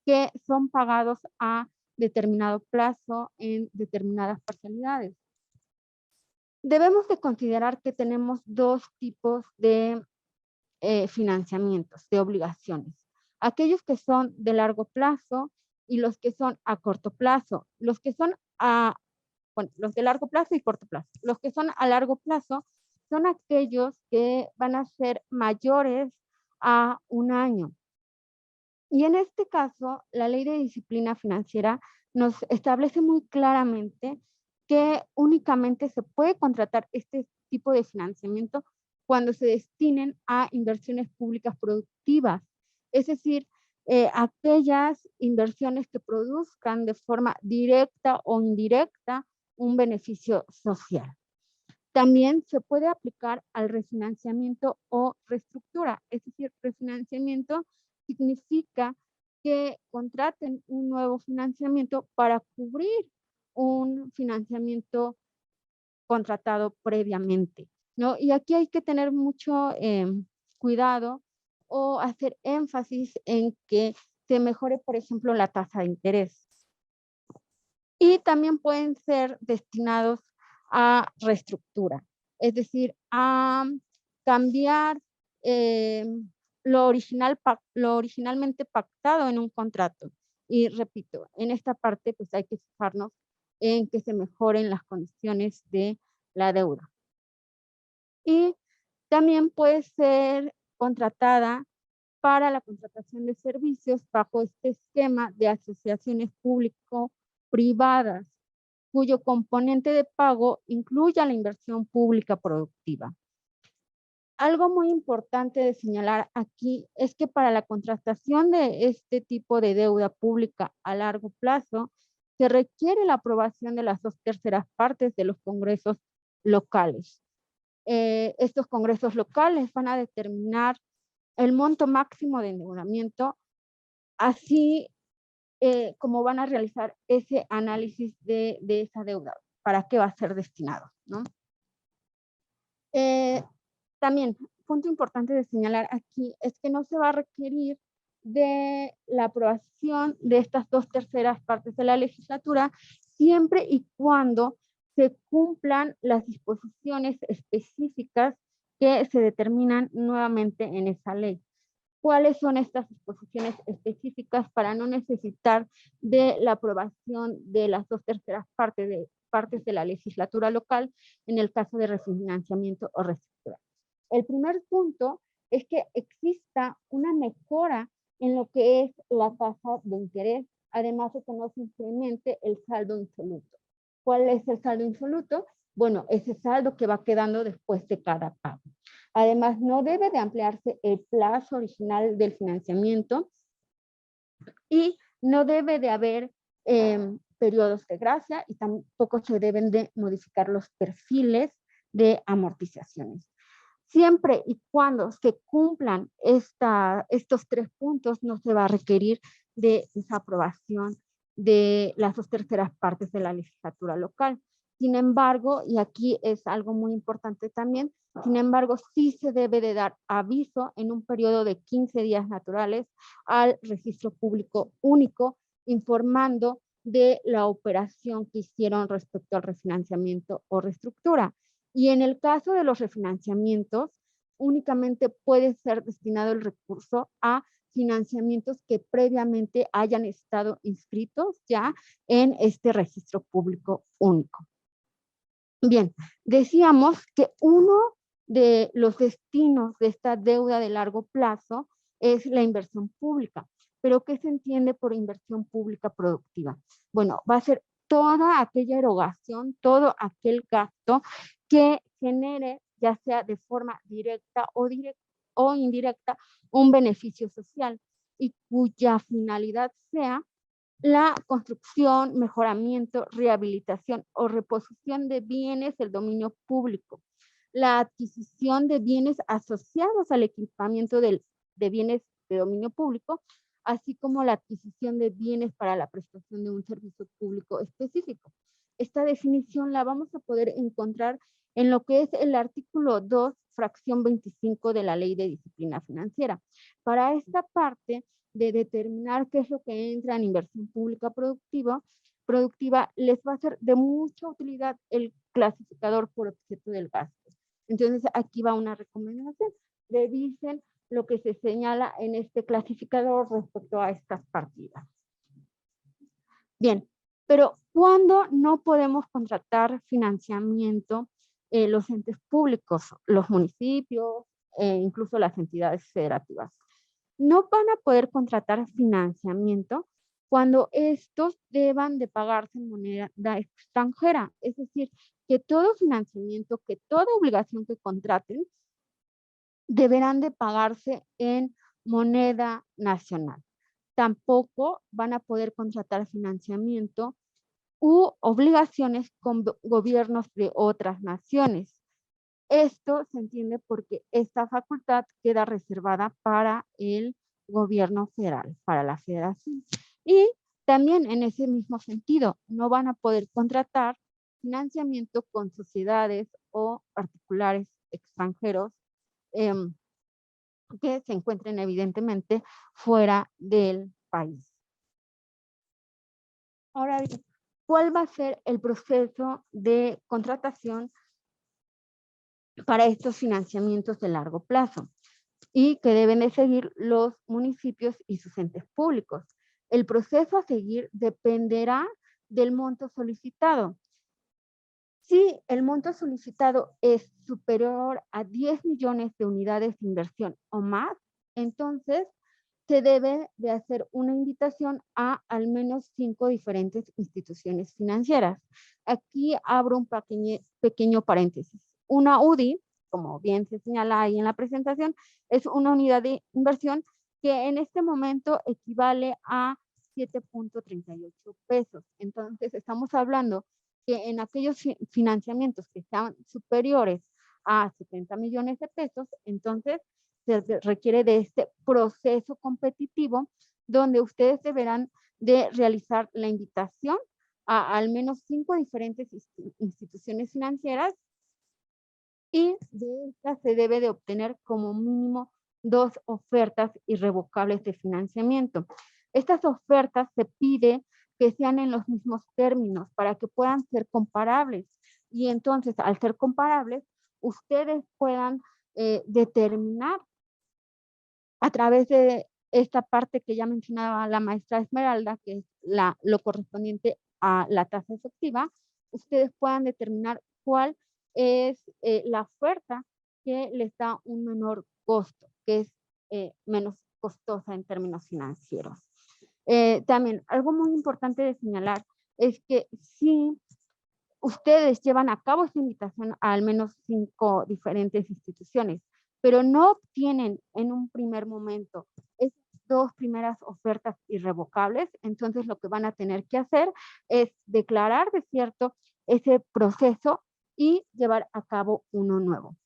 que son pagados a determinado plazo en determinadas parcialidades. Debemos de considerar que tenemos dos tipos de financiamientos, de obligaciones. Aquellos que son de largo plazo y los que son a corto plazo. Los que son los de largo plazo y corto plazo. Los que son a largo plazo son aquellos que van a ser mayores a un año. Y en este caso, la Ley de Disciplina Financiera nos establece muy claramente que únicamente se puede contratar este tipo de financiamiento cuando se destinen a inversiones públicas productivas. Es decir, aquellas inversiones que produzcan de forma directa o indirecta un beneficio social. También se puede aplicar al refinanciamiento o reestructura. Es decir, refinanciamiento significa que contraten un nuevo financiamiento para cubrir un financiamiento contratado previamente, ¿no? Y aquí hay que tener mucho cuidado o hacer énfasis en que se mejore, por ejemplo, la tasa de interés. Y también pueden ser destinados a reestructura, es decir, a cambiar lo originalmente pactado en un contrato. Y repito, en esta parte pues hay que fijarnos en que se mejoren las condiciones de la deuda. Y también puede ser contratada para la contratación de servicios bajo este esquema de asociaciones público-privadas, cuyo componente de pago incluya la inversión pública productiva. Algo muy importante de señalar aquí es que para la contratación de este tipo de deuda pública a largo plazo, se requiere la aprobación de las 2/3 partes de los congresos locales. Estos congresos locales van a determinar el monto máximo de endeudamiento, así como van a realizar ese análisis de esa deuda, para qué va a ser destinado, ¿no? También, punto importante de señalar aquí es que no se va a requerir de la aprobación de estas 2/3 partes de la legislatura, siempre y cuando se cumplan las disposiciones específicas que se determinan nuevamente en esa ley. ¿Cuáles son estas disposiciones específicas para no necesitar de la aprobación de las 2/3 partes de la legislatura local en el caso de refinanciamiento o reestructura? El primer punto es que exista una mejora en lo que es la tasa de interés, además de que no se incremente el saldo insoluto. ¿Cuál es el saldo insoluto? Bueno, ese saldo que va quedando después de cada pago. Además, no debe de ampliarse el plazo original del financiamiento y no debe de haber periodos de gracia y tampoco se deben de modificar los perfiles de amortizaciones. Siempre y cuando se cumplan estos 3 puntos, no se va a requerir de esa aprobación de las 2/3 partes de la legislatura local. Sin embargo, y aquí es algo muy importante también, sin embargo, sí se debe de dar aviso en un periodo de 15 días naturales al registro público único, informando de la operación que hicieron respecto al refinanciamiento o reestructura. Y en el caso de los refinanciamientos, únicamente puede ser destinado el recurso a financiamientos que previamente hayan estado inscritos ya en este registro público único. Bien, decíamos que uno de los destinos de esta deuda de largo plazo es la inversión pública. ¿Pero qué se entiende por inversión pública productiva? Bueno, va a ser toda aquella erogación, todo aquel gasto que genere, ya sea de forma directa o indirecta, un beneficio social y cuya finalidad sea la construcción, mejoramiento, rehabilitación o reposición de bienes del dominio público, la adquisición de bienes asociados al equipamiento de bienes de dominio público, así como la adquisición de bienes para la prestación de un servicio público específico. Esta definición la vamos a poder encontrar en lo que es el artículo 2, fracción 25 de la Ley de Disciplina Financiera. Para esta parte de determinar qué es lo que entra en inversión pública productiva, les va a ser de mucha utilidad el clasificador por objeto del gasto. Entonces, aquí va una recomendación. Revisen lo que se señala en este clasificador respecto a estas partidas. Bien, pero ¿cuándo no podemos contratar financiamiento los entes públicos, los municipios, incluso las entidades federativas? No van a poder contratar financiamiento cuando estos deban de pagarse en moneda extranjera. Es decir, que todo financiamiento, que toda obligación que contraten, deberán de pagarse en moneda nacional. Tampoco van a poder contratar financiamiento u obligaciones con gobiernos de otras naciones. Esto se entiende porque esta facultad queda reservada para el gobierno federal, para la federación. Y también en ese mismo sentido, no van a poder contratar financiamiento con sociedades o particulares extranjeros que se encuentren evidentemente fuera del país. Ahora bien, ¿cuál va a ser el proceso de contratación para estos financiamientos de largo plazo y que deben de seguir los municipios y sus entes públicos? El proceso a seguir dependerá del monto solicitado. Si el monto solicitado es superior a 10 millones de unidades de inversión o más, entonces se debe de hacer una invitación a al menos 5 diferentes instituciones financieras. Aquí abro un pequeño paréntesis. Una UDI, como bien se señala ahí en la presentación, es una unidad de inversión que en este momento equivale a 7.38 pesos. Entonces, estamos hablando que en aquellos financiamientos que sean superiores a 70 millones de pesos, entonces se requiere de este proceso competitivo donde ustedes deberán de realizar la invitación a al menos 5 diferentes instituciones financieras y de estas se debe de obtener como mínimo 2 ofertas irrevocables de financiamiento. Estas ofertas se pide que sean en los mismos términos para que puedan ser comparables. Y entonces, al ser comparables, ustedes puedan determinar a través de esta parte que ya mencionaba la maestra Esmeralda, que es lo correspondiente a la tasa efectiva, ustedes puedan determinar cuál es la oferta que les da un menor costo, que es menos costosa en términos financieros. También, algo muy importante de señalar es que si ustedes llevan a cabo esta invitación a al menos 5 diferentes instituciones, pero no obtienen en un primer momento esas 2 primeras ofertas irrevocables, entonces lo que van a tener que hacer es declarar desierto ese proceso y llevar a cabo uno nuevo.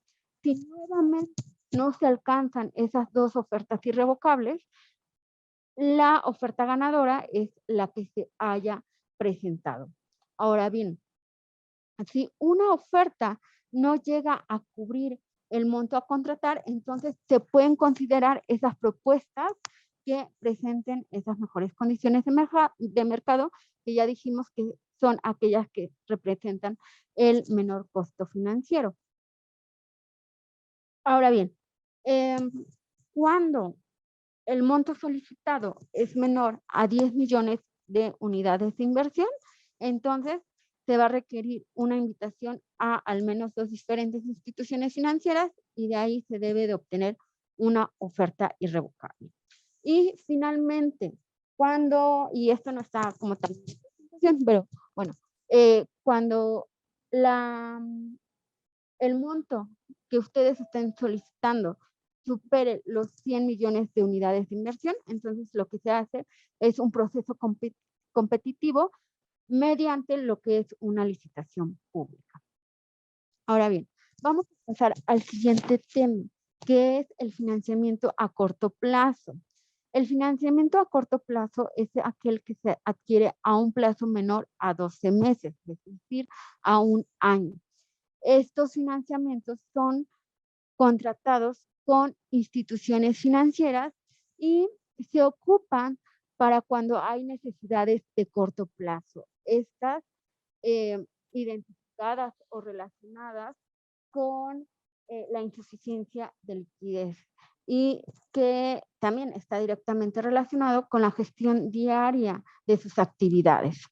Si nuevamente no se alcanzan esas 2 ofertas irrevocables, la oferta ganadora es la que se haya presentado. Ahora bien, si una oferta no llega a cubrir el monto a contratar, entonces se pueden considerar esas propuestas que presenten esas mejores condiciones de mercado, que ya dijimos que son aquellas que representan el menor costo financiero. Ahora bien, cuando el monto solicitado es menor a 10 millones de unidades de inversión, entonces se va a requerir una invitación a al menos 2 diferentes instituciones financieras y de ahí se debe de obtener una oferta irrevocable. Y finalmente, y esto no está como tal en la presentación, pero bueno, cuando el monto que ustedes estén solicitando supere los 100 millones de unidades de inversión, entonces lo que se hace es un proceso competitivo mediante lo que es una licitación pública. Ahora bien, vamos a pasar al siguiente tema, que es el financiamiento a corto plazo. El financiamiento a corto plazo es aquel que se adquiere a un plazo menor a 12 meses, es decir, a un año. Estos financiamientos son contratados con instituciones financieras y se ocupan para cuando hay necesidades de corto plazo. Estas identificadas o relacionadas con la insuficiencia de liquidez y que también está directamente relacionado con la gestión diaria de sus actividades.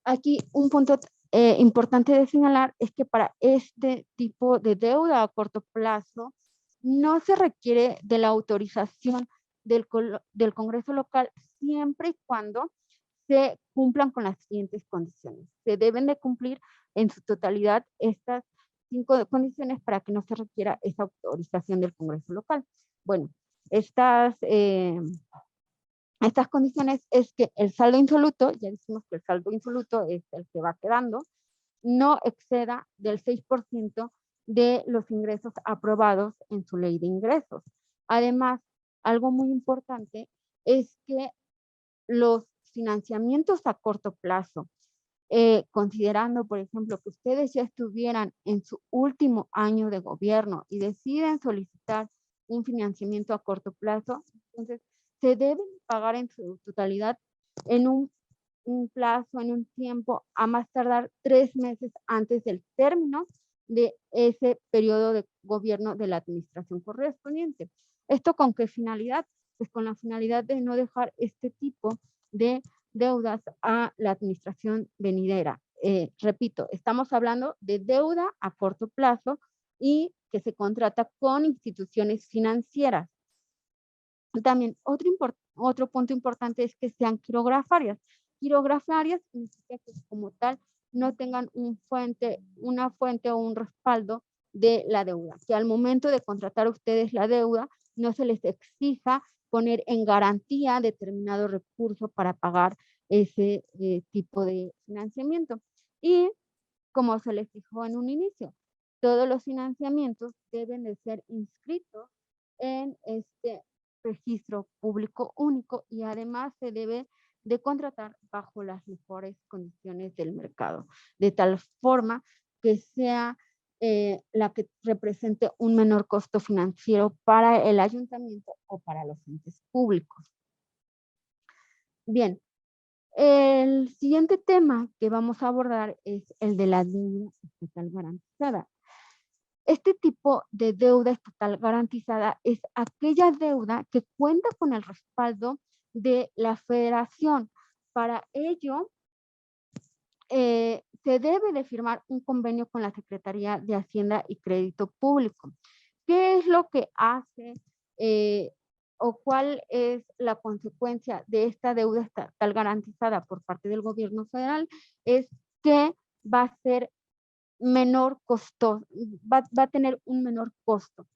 Aquí un punto importante de señalar es que para este tipo de deuda a corto plazo no se requiere de la autorización del Congreso local siempre y cuando se cumplan con las siguientes condiciones. Se deben de cumplir en su totalidad estas 5 condiciones para que no se requiera esa autorización del Congreso local. Bueno, estas condiciones es que el saldo insoluto, ya dijimos que el saldo insoluto es el que va quedando, no exceda del 6% de los ingresos aprobados en su ley de ingresos. Además, algo muy importante es que los financiamientos a corto plazo, considerando, por ejemplo, que ustedes ya estuvieran en su último año de gobierno y deciden solicitar un financiamiento a corto plazo, entonces se deben pagar en su totalidad en un plazo, en un tiempo, a más tardar 3 meses antes del término de ese periodo de gobierno de la administración correspondiente. ¿Esto con qué finalidad? Pues con la finalidad de no dejar este tipo de deudas a la administración venidera. Repito, estamos hablando de deuda a corto plazo y que se contrata con instituciones financieras. También otro punto importante es que sean quirografarias. Quirografarias significa que como tal no tengan una fuente o un respaldo de la deuda. Que al momento de contratar ustedes la deuda no se les exija poner en garantía determinado recurso para pagar ese tipo de financiamiento. Y como se les dijo en un inicio, todos los financiamientos deben de ser inscritos en este registro público único y además se debe de contratar bajo las mejores condiciones del mercado, de tal forma que sea la que represente un menor costo financiero para el ayuntamiento o para los entes públicos. Bien, el siguiente tema que vamos a abordar es el de la deuda estatal garantizada. Este tipo de deuda estatal garantizada es aquella deuda que cuenta con el respaldo de la federación. Para ello, se debe de firmar un convenio con la Secretaría de Hacienda y Crédito Público. ¿Qué es lo que hace o cuál es la consecuencia de esta deuda estatal garantizada por parte del gobierno federal? Es que va a ser menor costo, va a tener un menor costo.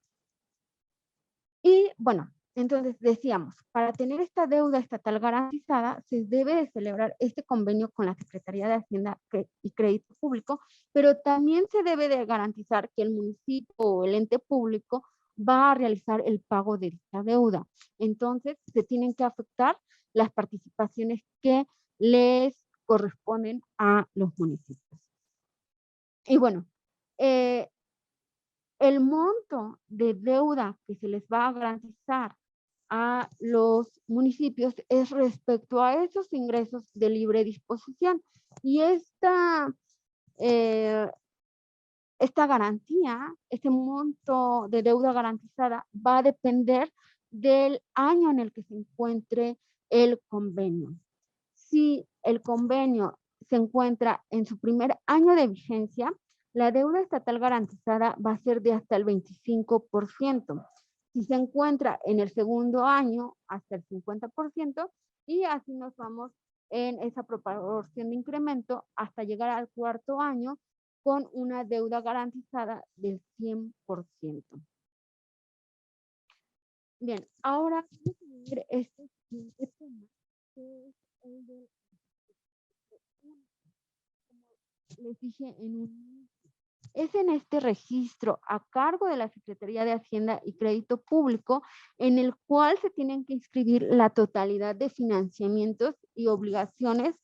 Y bueno, entonces decíamos, para tener esta deuda estatal garantizada, se debe de celebrar este convenio con la Secretaría de Hacienda y Crédito Público, pero también se debe de garantizar que el municipio o el ente público va a realizar el pago de esta deuda. Entonces, se tienen que afectar las participaciones que les corresponden a los municipios. Y bueno, el monto de deuda que se les va a garantizar a los municipios es respecto a esos ingresos de libre disposición. Y esta garantía, este monto de deuda garantizada va a depender del año en el que se encuentre el convenio. Si el convenio se encuentra en su primer año de vigencia, la deuda estatal garantizada va a ser de hasta el 25%. Si se encuentra en el segundo año, hasta el 50%, y así nos vamos en esa proporción de incremento hasta llegar al cuarto año con una deuda garantizada del 100%. Bien, ahora vamos a ver este siguiente tema, que es el de, como les dije en un inicio, es en este registro a cargo de la Secretaría de Hacienda y Crédito Público en el cual se tienen que inscribir la totalidad de financiamientos y obligaciones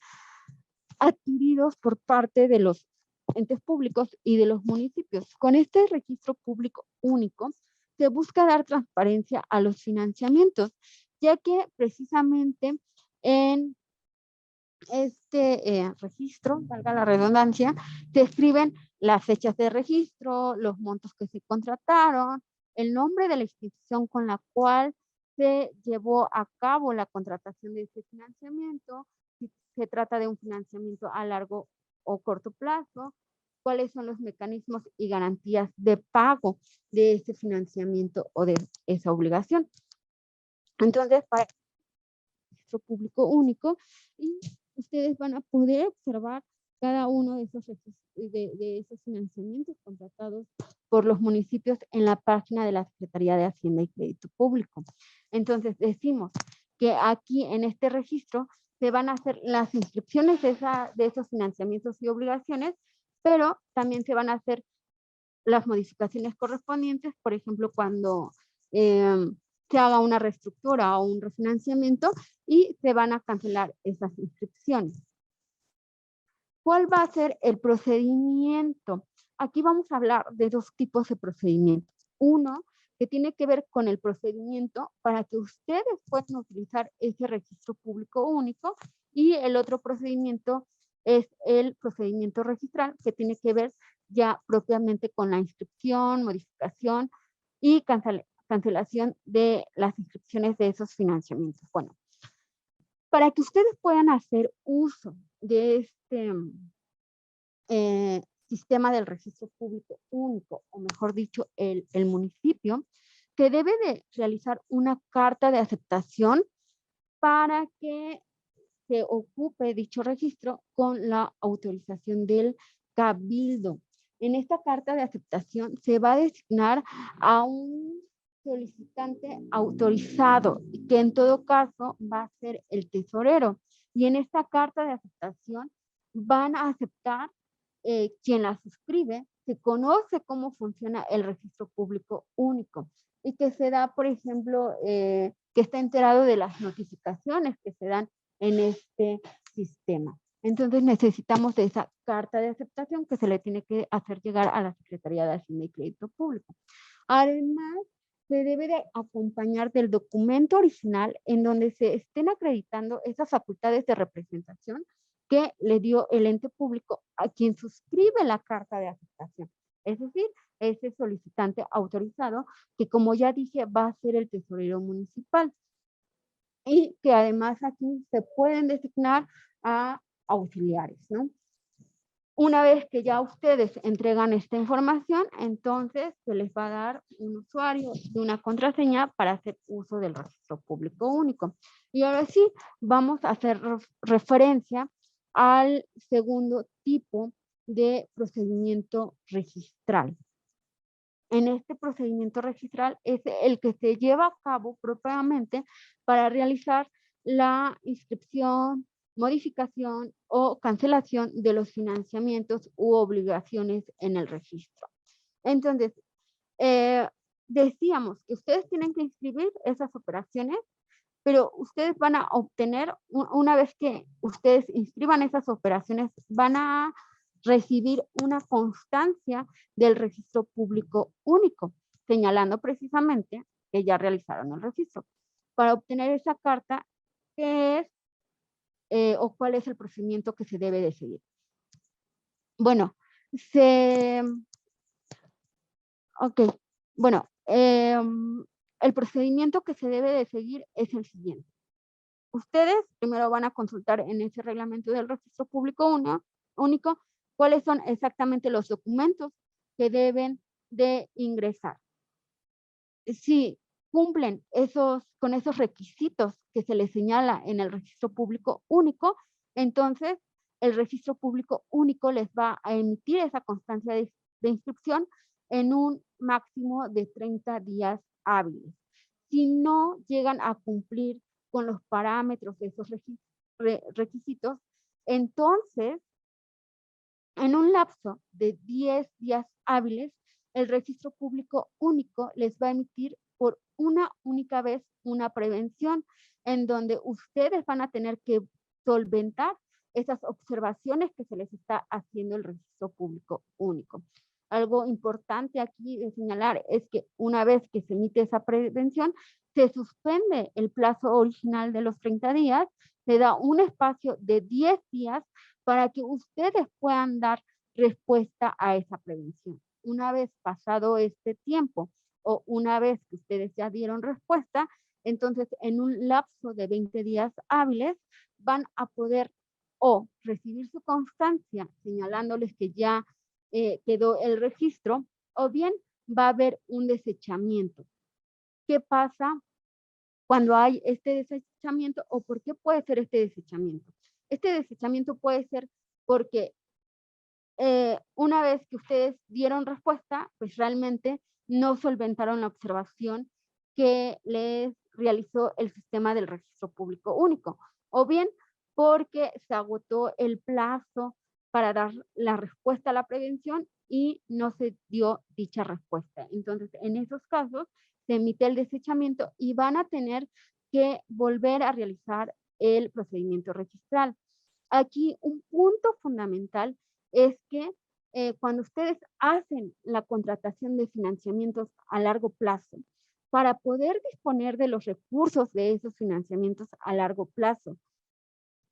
adquiridos por parte de los entes públicos y de los municipios. Con este registro público único se busca dar transparencia a los financiamientos, ya que precisamente en este registro, valga la redundancia, se escriben las fechas de registro, los montos que se contrataron, el nombre de la institución con la cual se llevó a cabo la contratación de ese financiamiento, si se trata de un financiamiento a largo o corto plazo, cuáles son los mecanismos y garantías de pago de ese financiamiento o de esa obligación. Entonces, para el registro público único, y ustedes van a poder observar cada uno de esos financiamientos contratados por los municipios en la página de la Secretaría de Hacienda y Crédito Público. Entonces decimos que aquí en este registro se van a hacer las inscripciones de esos financiamientos y obligaciones, pero también se van a hacer las modificaciones correspondientes, por ejemplo, cuando se haga una reestructura o un refinanciamiento y se van a cancelar esas inscripciones. ¿Cuál va a ser el procedimiento? Aquí vamos a hablar de dos tipos de procedimientos. Uno, que tiene que ver con el procedimiento para que ustedes puedan utilizar ese registro público único, y el otro procedimiento es el procedimiento registral, que tiene que ver ya propiamente con la inscripción, modificación y cancelación de las inscripciones de esos financiamientos. Bueno, para que ustedes puedan hacer uso de este sistema del registro público único, o mejor dicho, el municipio, se debe de realizar una carta de aceptación para que se ocupe dicho registro con la autorización del cabildo. En esta carta de aceptación se va a designar a un solicitante autorizado, que en todo caso va a ser el tesorero. Y en esta carta de aceptación van a aceptar quien la suscribe, se conoce cómo funciona el registro público único y que se da, por ejemplo, que está enterado de las notificaciones que se dan en este sistema. Entonces necesitamos de esa carta de aceptación que se le tiene que hacer llegar a la Secretaría de Hacienda y Crédito Público. Además, se debe de acompañar del documento original en donde se estén acreditando esas facultades de representación que le dio el ente público a quien suscribe la carta de aceptación. Es decir, ese solicitante autorizado, que como ya dije, va a ser el tesorero municipal. Y que además aquí se pueden designar a auxiliares, ¿no? Una vez que ya ustedes entregan esta información, entonces se les va a dar un usuario y una contraseña para hacer uso del registro público único. Y ahora sí, vamos a hacer referencia al segundo tipo de procedimiento registral. En este procedimiento registral es el que se lleva a cabo propiamente para realizar la inscripción, modificación o cancelación de los financiamientos u obligaciones en el registro. Entonces, decíamos que ustedes tienen que inscribir esas operaciones, pero ustedes van a obtener, una vez que ustedes inscriban esas operaciones, van a recibir una constancia del registro público único, señalando precisamente que ya realizaron el registro. Para obtener esa carta, ¿qué es o cuál es el procedimiento que se debe de seguir? Bueno, el procedimiento que se debe de seguir es el siguiente. Ustedes primero van a consultar en ese reglamento del registro público único cuáles son exactamente los documentos que deben de ingresar. Si cumplen con esos requisitos que se les señala en el registro público único, entonces el registro público único les va a emitir esa constancia de inscripción en un máximo de 30 días hábiles. Si no llegan a cumplir con los parámetros de esos requisitos, entonces, en un lapso de 10 días hábiles, el registro público único les va a emitir por una única vez una prevención en donde ustedes van a tener que solventar esas observaciones que se les está haciendo el registro público único. Algo importante aquí de señalar es que una vez que se emite esa prevención, se suspende el plazo original de los 30 días, se da un espacio de 10 días para que ustedes puedan dar respuesta a esa prevención. Una vez pasado este tiempo o una vez que ustedes ya dieron respuesta, entonces en un lapso de 20 días hábiles van a poder o recibir su constancia señalándoles que ya quedó el registro, o bien va a haber un desechamiento. ¿Qué pasa cuando hay este desechamiento o por qué puede ser este desechamiento? Este desechamiento puede ser porque una vez que ustedes dieron respuesta, pues realmente no solventaron la observación que les realizó el sistema del registro público único, o bien porque se agotó el plazo para dar la respuesta a la prevención y no se dio dicha respuesta. Entonces, en esos casos, se emite el desechamiento y van a tener que volver a realizar el procedimiento registral. Aquí un punto fundamental es que cuando ustedes hacen la contratación de financiamientos a largo plazo, para poder disponer de los recursos de esos financiamientos a largo plazo,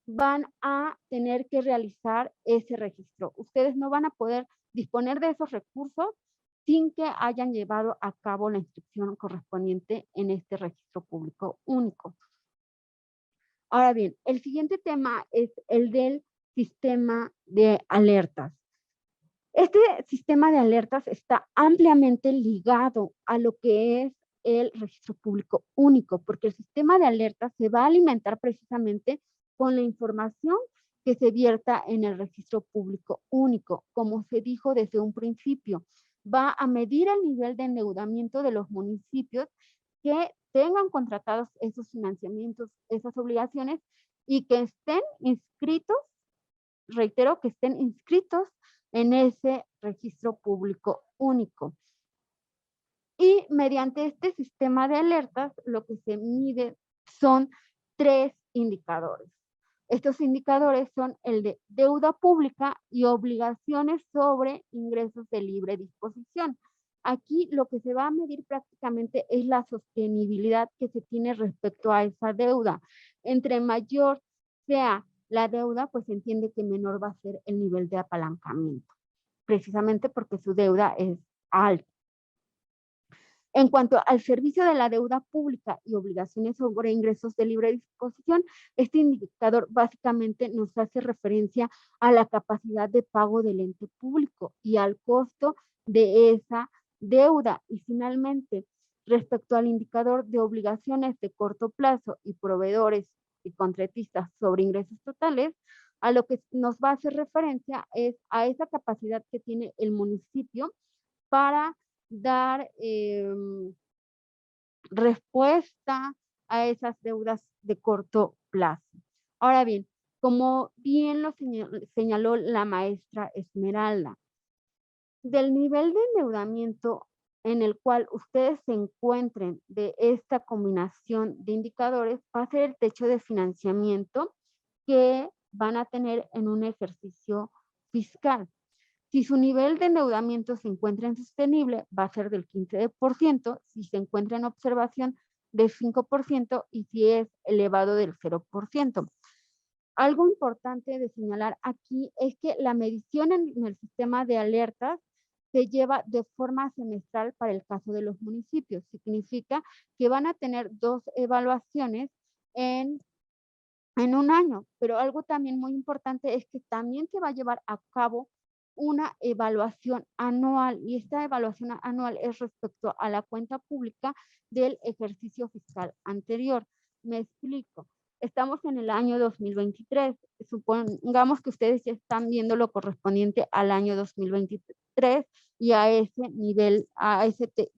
van a tener que realizar ese registro. Ustedes no van a poder disponer de esos recursos sin que hayan llevado a cabo la inscripción correspondiente en este registro público único. Ahora bien, el siguiente tema es el del sistema de alertas. Este sistema de alertas está ampliamente ligado a lo que es el registro público único, porque el sistema de alertas se va a alimentar precisamente con la información que se vierta en el registro público único. Como se dijo desde un principio, va a medir el nivel de endeudamiento de los municipios que tengan contratados esos financiamientos, esas obligaciones y que estén inscritos, reitero, que estén inscritos en ese registro público único. Y mediante este sistema de alertas, lo que se mide son 3 indicadores. Estos indicadores son el de deuda pública y obligaciones sobre ingresos de libre disposición. Aquí lo que se va a medir prácticamente es la sostenibilidad que se tiene respecto a esa deuda. Entre mayor sea la deuda, pues se entiende que menor va a ser el nivel de apalancamiento, precisamente porque su deuda es alta. En cuanto al servicio de la deuda pública y obligaciones sobre ingresos de libre disposición, este indicador básicamente nos hace referencia a la capacidad de pago del ente público y al costo de esa deuda. Y finalmente, respecto al indicador de obligaciones de corto plazo y proveedores y contratistas sobre ingresos totales, a lo que nos va a hacer referencia es a esa capacidad que tiene el municipio para dar respuesta a esas deudas de corto plazo. Ahora bien, como bien lo señaló la maestra Esmeralda, del nivel de endeudamiento en el cual ustedes se encuentren de esta combinación de indicadores va a ser el techo de financiamiento que van a tener en un ejercicio fiscal. Si su nivel de endeudamiento se encuentra insostenible, va a ser del 15%, si se encuentra en observación, del 5%, y si es elevado, del 0%. Algo importante de señalar aquí es que la medición en el sistema de alertas se lleva de forma semestral para el caso de los municipios. Significa que van a tener 2 evaluaciones en un año, pero algo también muy importante es que también se va a llevar a cabo una evaluación anual, y esta evaluación anual es respecto a la cuenta pública del ejercicio fiscal anterior. Me explico. Estamos en el año 2023. Supongamos que ustedes ya están viendo lo correspondiente al año 2023 y a ese nivel,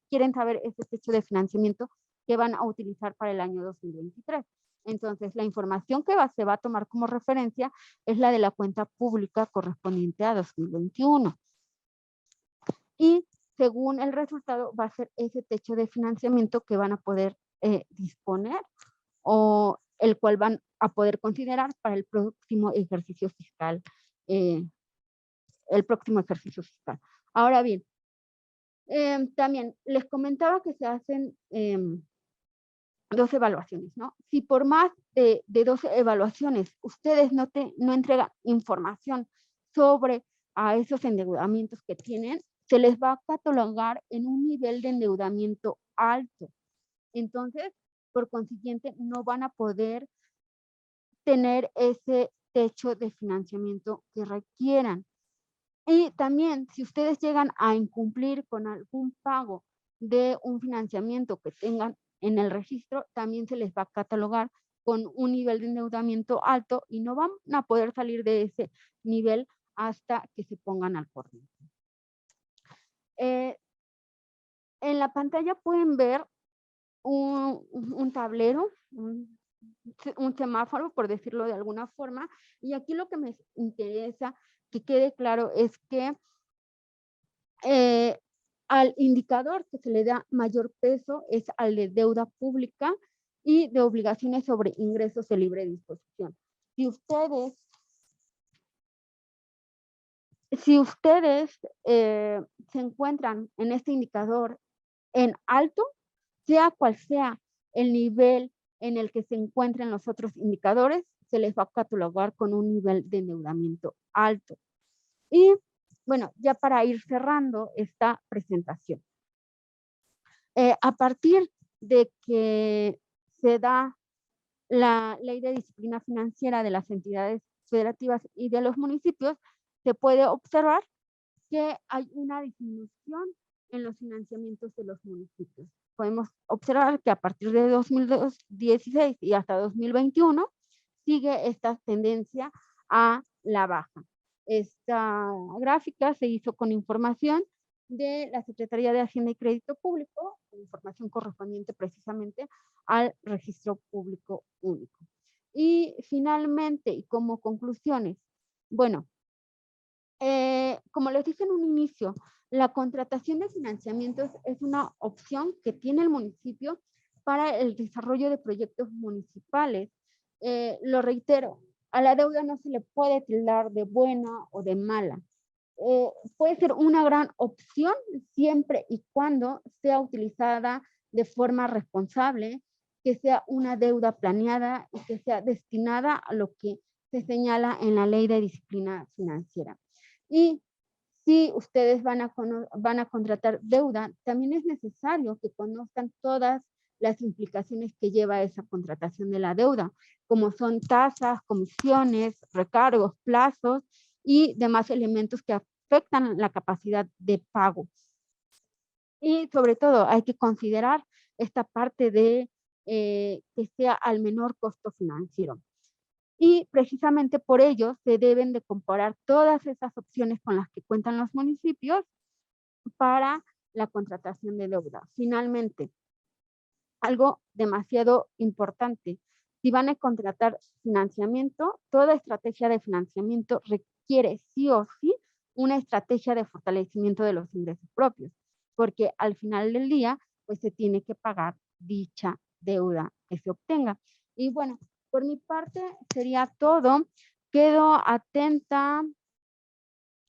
quieren saber ese techo de financiamiento que van a utilizar para el año 2023. Entonces, la información que se va a tomar como referencia es la de la cuenta pública correspondiente a 2021. Y según el resultado va a ser ese techo de financiamiento que van a poder disponer o el cual van a poder considerar para el próximo ejercicio fiscal. Ahora bien, también les comentaba que se hacen 2 evaluaciones, ¿no? Si por más de 12 evaluaciones ustedes no entregan información sobre a esos endeudamientos que tienen, se les va a catalogar en un nivel de endeudamiento alto. Entonces, por consiguiente, no van a poder tener ese techo de financiamiento que requieran. Y también, si ustedes llegan a incumplir con algún pago de un financiamiento que tengan en el registro, también se les va a catalogar con un nivel de endeudamiento alto y no van a poder salir de ese nivel hasta que se pongan al corriente. En la pantalla pueden ver un tablero, un semáforo, por decirlo de alguna forma, y aquí lo que me interesa que quede claro es que al indicador que se le da mayor peso es al de deuda pública y de obligaciones sobre ingresos de libre disposición. Si ustedes se encuentran en este indicador en alto, sea cual sea el nivel en el que se encuentren los otros indicadores, se les va a catalogar con un nivel de endeudamiento alto. Y bueno, ya para ir cerrando esta presentación. A partir de que se da la Ley de Disciplina Financiera de las entidades federativas y de los municipios, se puede observar que hay una disminución en los financiamientos de los municipios. Podemos observar que a partir de 2016 y hasta 2021 sigue esta tendencia a la baja. Esta gráfica se hizo con información de la Secretaría de Hacienda y Crédito Público, información correspondiente precisamente al Registro Público Único. Y finalmente, y como conclusiones, bueno, como les dije en un inicio, la contratación de financiamientos es una opción que tiene el municipio para el desarrollo de proyectos municipales. Lo reitero, a la deuda no se le puede tildar de buena o de mala. Puede ser una gran opción siempre y cuando sea utilizada de forma responsable, que sea una deuda planeada y que sea destinada a lo que se señala en la Ley de Disciplina Financiera. Y si ustedes van a contratar deuda, también es necesario que conozcan todas las implicaciones que lleva esa contratación de la deuda, como son tasas, comisiones, recargos, plazos y demás elementos que afectan la capacidad de pago. Y sobre todo hay que considerar esta parte de que sea al menor costo financiero. Y precisamente por ello se deben de comparar todas esas opciones con las que cuentan los municipios para la contratación de deuda. Finalmente, algo demasiado importante, si van a contratar financiamiento, toda estrategia de financiamiento requiere sí o sí una estrategia de fortalecimiento de los ingresos propios, porque al final del día, pues se tiene que pagar dicha deuda que se obtenga. Y bueno, por mi parte sería todo. Quedo atenta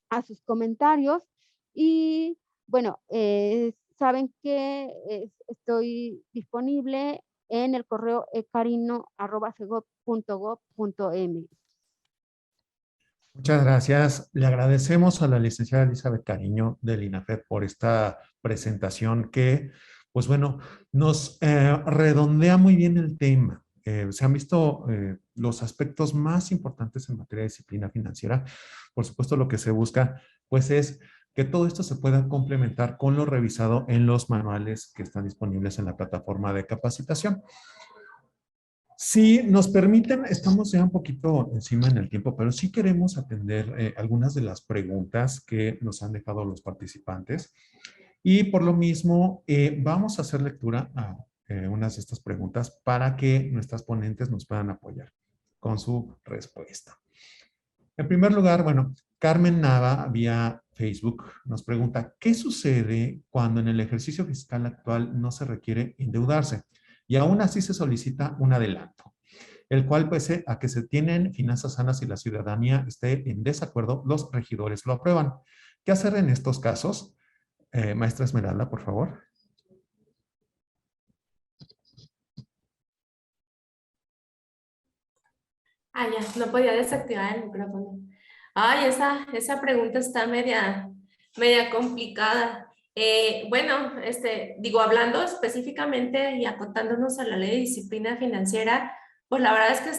a sus comentarios y bueno, saben que estoy disponible en el correo ecarino@segov.gov.mx. Muchas gracias. Le agradecemos a la licenciada Elizabeth Cariño del INAFED por esta presentación que, pues bueno, nos redondea muy bien el tema. Se han visto los aspectos más importantes en materia de disciplina financiera. Por supuesto, lo que se busca, pues, es que todo esto se pueda complementar con lo revisado en los manuales que están disponibles en la plataforma de capacitación. Si nos permiten, estamos ya un poquito encima en el tiempo, pero sí queremos atender algunas de las preguntas que nos han dejado los participantes. Y por lo mismo, vamos a hacer lectura a unas de estas preguntas para que nuestras ponentes nos puedan apoyar con su respuesta. En primer lugar, bueno, Carmen Nava, vía Facebook, nos pregunta, ¿qué sucede cuando en el ejercicio fiscal actual no se requiere endeudarse y aún así se solicita un adelanto, el cual pese a que se tienen finanzas sanas y la ciudadanía esté en desacuerdo, los regidores lo aprueban? ¿Qué hacer en estos casos? Maestra Esmeralda, por favor. Ya, no podía desactivar el micrófono. Ay, esa pregunta está media complicada. Bueno, digo, hablando específicamente y acotándonos a la Ley de Disciplina Financiera, pues la verdad es que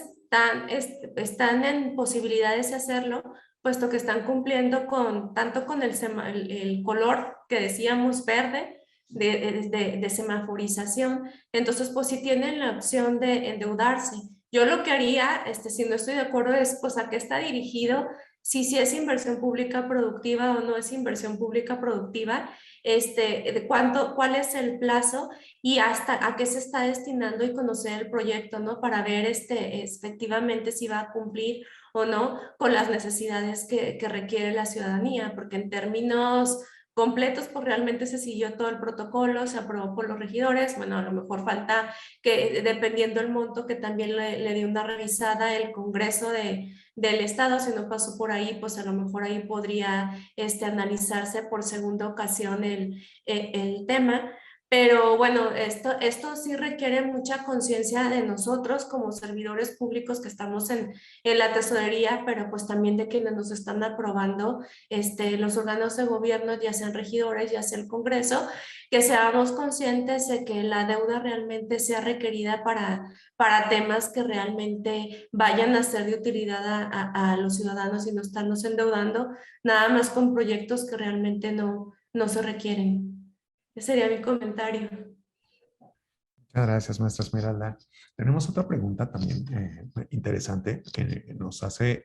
están en posibilidades de hacerlo, puesto que están cumpliendo tanto con el color que decíamos verde de semaforización. Entonces, pues sí tienen la opción de endeudarse. Yo lo que haría, si no estoy de acuerdo, es pues a qué está dirigido si es inversión pública productiva o no es inversión pública productiva, de cuál es el plazo y hasta a qué se está destinando y conocer el proyecto, ¿no? Para ver efectivamente si va a cumplir o no con las necesidades que requiere la ciudadanía, porque en términos completos, pues realmente se siguió todo el protocolo, se aprobó por los regidores, bueno, a lo mejor falta que, dependiendo del monto, que también le dio una revisada el Congreso del Estado, si no pasó por ahí, pues a lo mejor ahí podría analizarse por segunda ocasión el tema. Pero bueno, esto sí requiere mucha conciencia de nosotros como servidores públicos que estamos en la tesorería, pero pues también de quienes nos están aprobando los órganos de gobierno, ya sean regidores, ya sea el Congreso, que seamos conscientes de que la deuda realmente sea requerida para temas que realmente vayan a ser de utilidad a los ciudadanos y no estarnos endeudando nada más con proyectos que realmente no se requieren. Ese sería mi comentario. Muchas gracias, maestra Esmeralda. Tenemos otra pregunta también interesante que nos hace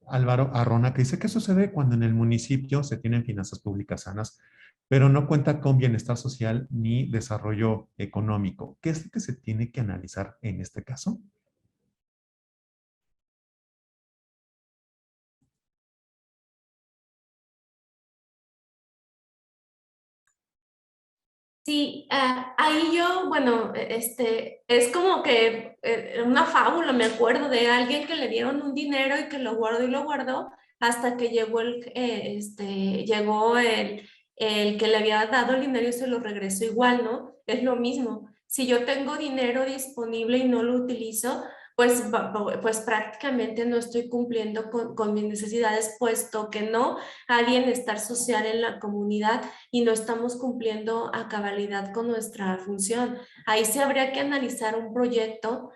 Álvaro Arrona, que dice: ¿qué sucede cuando en el municipio se tienen finanzas públicas sanas, pero no cuenta con bienestar social ni desarrollo económico? ¿Qué es lo que se tiene que analizar en este caso? Sí, ahí yo, bueno, es como que una fábula, me acuerdo de alguien que le dieron un dinero y que lo guardó y lo guardó hasta que llegó llegó el que le había dado el dinero y se lo regresó igual, ¿no? Es lo mismo. Si yo tengo dinero disponible y no lo utilizo, pues prácticamente no estoy cumpliendo con mis necesidades, puesto que no hay bienestar social en la comunidad y no estamos cumpliendo a cabalidad con nuestra función. Ahí sí habría que analizar un proyecto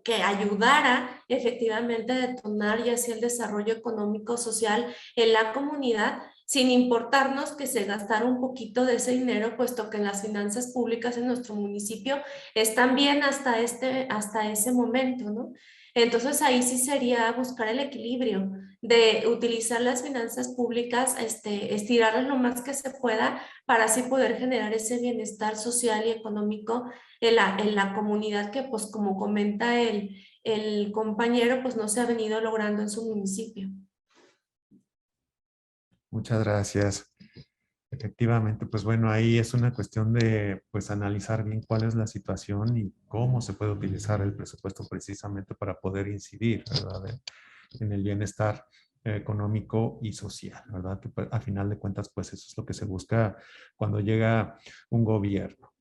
que ayudara efectivamente a detonar ya sea el desarrollo económico social en la comunidad, sin importarnos que se gastara un poquito de ese dinero, puesto que las finanzas públicas en nuestro municipio están bien hasta ese momento, ¿no? Entonces ahí sí sería buscar el equilibrio de utilizar las finanzas públicas, estirarlas lo más que se pueda para así poder generar ese bienestar social y económico en la comunidad que, pues como comenta el compañero, pues no se ha venido logrando en su municipio. Muchas gracias. Efectivamente, pues bueno, ahí es una cuestión de pues analizar bien cuál es la situación y cómo se puede utilizar el presupuesto precisamente para poder incidir, ¿verdad? En el bienestar económico y social, ¿verdad? Que pues, a final de cuentas, pues eso es lo que se busca cuando llega un gobierno.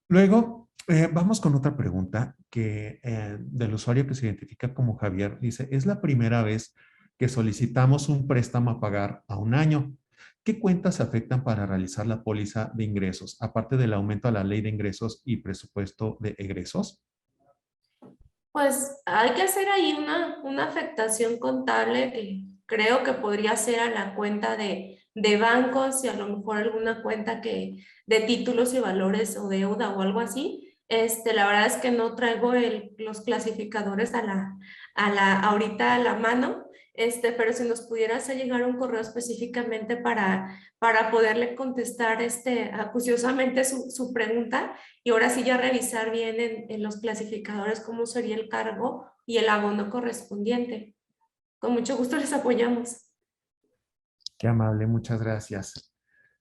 Luego, vamos con otra pregunta que del usuario que se identifica como Javier. Dice: es la primera vez que solicitamos un préstamo a pagar a un año. ¿Qué cuentas se afectan para realizar la póliza de ingresos, aparte del aumento a la ley de ingresos y presupuesto de egresos? Pues hay que hacer ahí una afectación contable que creo que podría ser a la cuenta de bancos y a lo mejor alguna cuenta de títulos y valores o deuda o algo así. La verdad es que no traigo los clasificadores ahorita a la mano, pero si nos pudiera hacer llegar un correo específicamente para poderle contestar acuciosamente su pregunta, y ahora sí ya revisar bien en los clasificadores cómo sería el cargo y el abono correspondiente. Con mucho gusto les apoyamos. Qué amable, muchas gracias.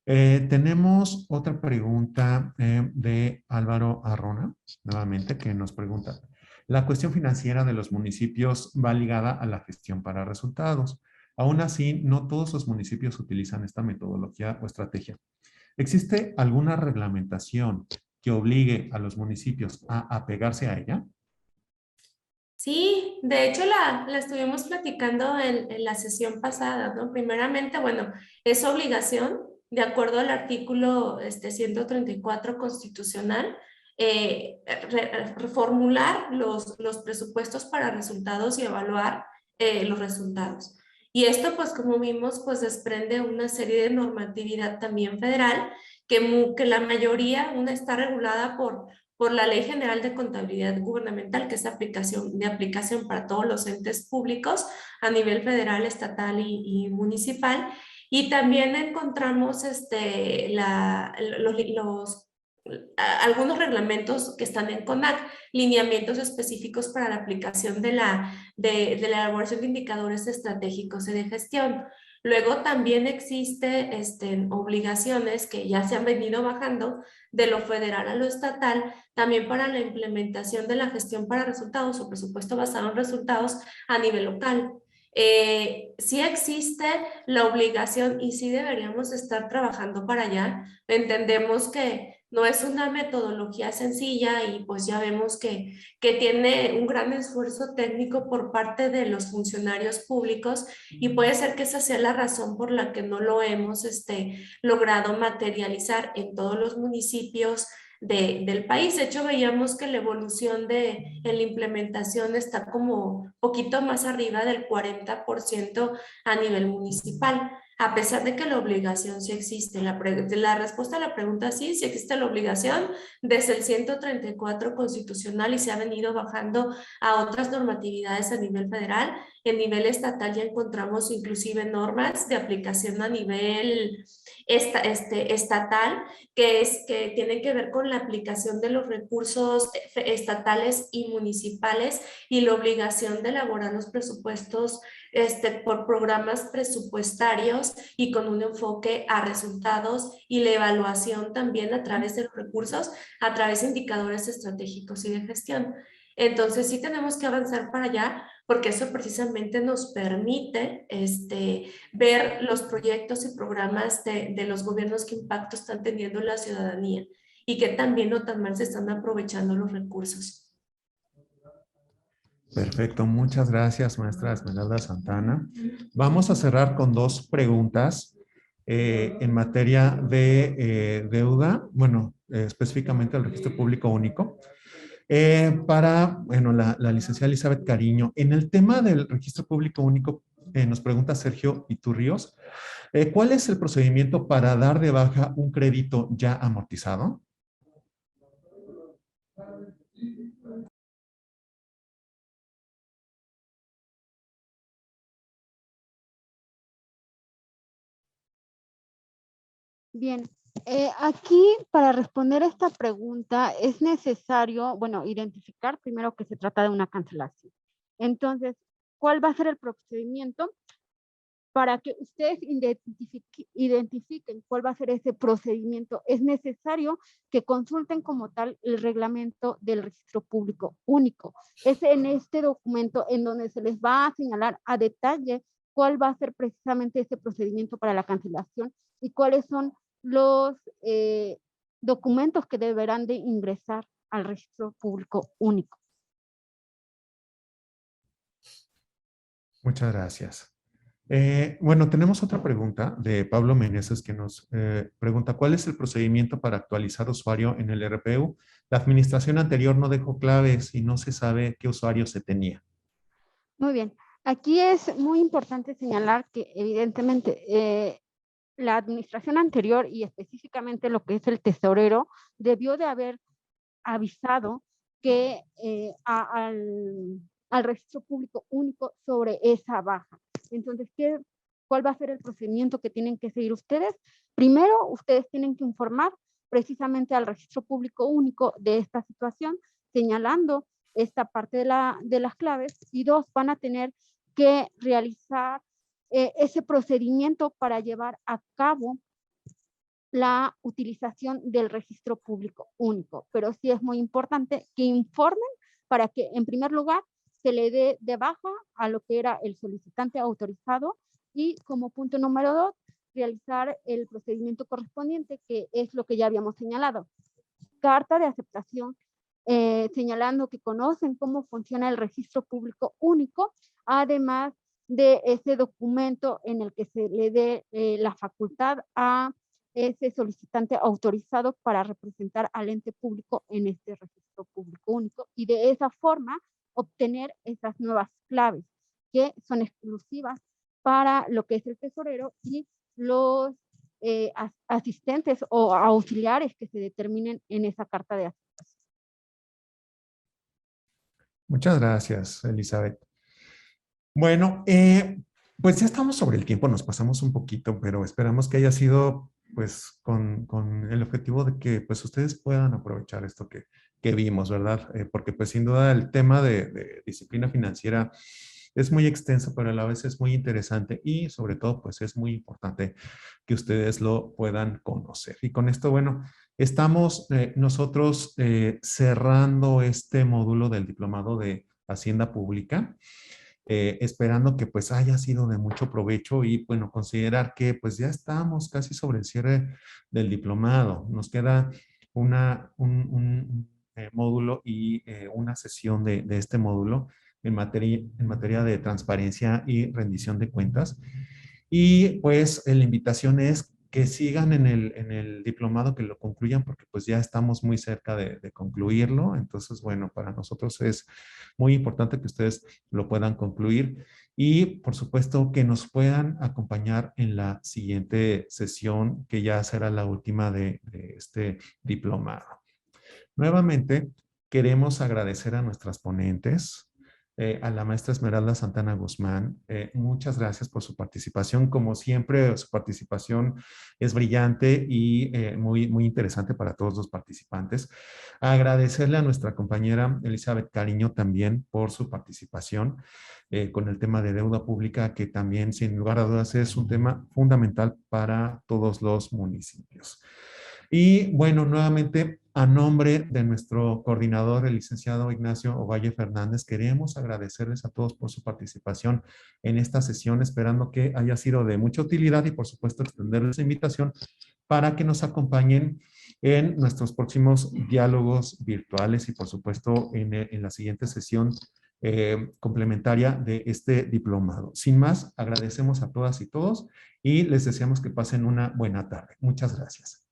Tenemos otra pregunta de Álvaro Arrona, nuevamente, que nos pregunta: la cuestión financiera de los municipios va ligada a la gestión para resultados. Aún así, no todos los municipios utilizan esta metodología o estrategia. ¿Existe alguna reglamentación que obligue a los municipios a apegarse a ella? Sí, de hecho la estuvimos platicando en la sesión pasada, ¿no? Primeramente, bueno, es obligación, de acuerdo al artículo 134 constitucional, reformular los presupuestos para resultados y evaluar los resultados. Y esto, pues como vimos, pues desprende una serie de normatividad también federal, que la mayoría, una está regulada por la Ley General de Contabilidad Gubernamental, que es de aplicación para todos los entes públicos a nivel federal, estatal y municipal. Y también encontramos algunos reglamentos que están en CONAC, lineamientos específicos para la aplicación de la elaboración de indicadores estratégicos y de gestión. Luego también existe obligaciones que ya se han venido bajando de lo federal a lo estatal, también para la implementación de la gestión para resultados o presupuesto basado en resultados a nivel local. Sí existe la obligación y sí deberíamos estar trabajando para allá. Entendemos que no es una metodología sencilla y pues ya vemos que tiene un gran esfuerzo técnico por parte de los funcionarios públicos y puede ser que esa sea la razón por la que no lo hemos logrado materializar en todos los municipios del país. De hecho, veíamos que la evolución en la implementación está como poquito más arriba del 40% a nivel municipal, a pesar de que la obligación sí existe. La respuesta a la pregunta sí existe la obligación desde el 134 constitucional y se ha venido bajando a otras normatividades a nivel federal. En nivel estatal ya encontramos inclusive normas de aplicación a nivel estatal que tienen que ver con la aplicación de los recursos estatales y municipales y la obligación de elaborar los presupuestos por programas presupuestarios y con un enfoque a resultados y la evaluación también a través de los recursos, a través de indicadores estratégicos y de gestión. Entonces sí tenemos que avanzar para allá porque eso precisamente nos permite ver los proyectos y programas de los gobiernos que impacto están teniendo en la ciudadanía y que también no tan mal se están aprovechando los recursos. Perfecto, muchas gracias, maestra Esmeralda Santana. Vamos a cerrar con dos preguntas en materia de deuda, bueno, específicamente el registro público único. Bueno, la licenciada Elizabeth Cariño, en el tema del registro público único, nos pregunta Sergio Iturrios, ¿cuál es el procedimiento para dar de baja un crédito ya amortizado? Bien, aquí para responder esta pregunta es necesario, bueno, identificar primero que se trata de una cancelación. Entonces, ¿cuál va a ser el procedimiento? Para que ustedes identifiquen cuál va a ser ese procedimiento, es necesario que consulten como tal el reglamento del registro público único. Es en este documento en donde se les va a señalar a detalle cuál va a ser precisamente ese procedimiento para la cancelación y cuáles son los documentos que deberán de ingresar al registro público único. Muchas gracias. Bueno, tenemos otra pregunta de Pablo Meneses que nos pregunta, ¿cuál es el procedimiento para actualizar usuario en el RPU? La administración anterior no dejó claves y no se sabe qué usuario se tenía. Muy bien. Aquí es muy importante señalar que evidentemente la administración anterior y específicamente lo que es el tesorero debió de haber avisado que al registro público único sobre esa baja. Entonces, ¿cuál va a ser el procedimiento que tienen que seguir ustedes? Primero, ustedes tienen que informar precisamente al registro público único de esta situación, señalando esta parte de las claves, y dos, van a tener que realizar ese procedimiento para llevar a cabo la utilización del registro público único. Pero sí es muy importante que informen para que, en primer lugar, se le dé de baja a lo que era el solicitante autorizado y, como punto número 2, realizar el procedimiento correspondiente, que es lo que ya habíamos señalado. Carta de aceptación señalando que conocen cómo funciona el registro público único, además de ese documento en el que se le dé la facultad a ese solicitante autorizado para representar al ente público en este registro público único, y de esa forma obtener esas nuevas claves que son exclusivas para lo que es el tesorero y los asistentes o auxiliares que se determinen en esa carta de aceptación. Muchas gracias, Elizabeth. Bueno, pues ya estamos sobre el tiempo, nos pasamos un poquito, pero esperamos que haya sido pues con el objetivo de que pues ustedes puedan aprovechar esto que vimos, ¿verdad? Porque pues sin duda el tema de disciplina financiera es muy extenso, pero a la vez es muy interesante y sobre todo pues es muy importante que ustedes lo puedan conocer. Y con esto, bueno, estamos nosotros cerrando este módulo del diplomado de Hacienda Pública. Esperando que pues haya sido de mucho provecho y bueno, considerar que pues ya estamos casi sobre el cierre del diplomado. Nos queda un módulo y una sesión de este módulo en materia de transparencia y rendición de cuentas. Y pues la invitación es que sigan en el diplomado, que lo concluyan, porque pues ya estamos muy cerca de concluirlo. Entonces, bueno, para nosotros es muy importante que ustedes lo puedan concluir y por supuesto que nos puedan acompañar en la siguiente sesión, que ya será la última de este diplomado. Nuevamente, queremos agradecer a nuestras ponentes, a la maestra Esmeralda Santana Guzmán. Muchas gracias por su participación. Como siempre, su participación es brillante y muy interesante para todos los participantes. Agradecerle a nuestra compañera Elizabeth Cariño también por su participación con el tema de deuda pública, que también, sin lugar a dudas, es un tema fundamental para todos los municipios. Y bueno, nuevamente, a nombre de nuestro coordinador, el licenciado Ignacio Ovalle Fernández, queremos agradecerles a todos por su participación en esta sesión, esperando que haya sido de mucha utilidad y por supuesto extenderles la invitación para que nos acompañen en nuestros próximos diálogos virtuales y por supuesto en la siguiente sesión complementaria de este diplomado. Sin más, agradecemos a todas y todos y les deseamos que pasen una buena tarde. Muchas gracias.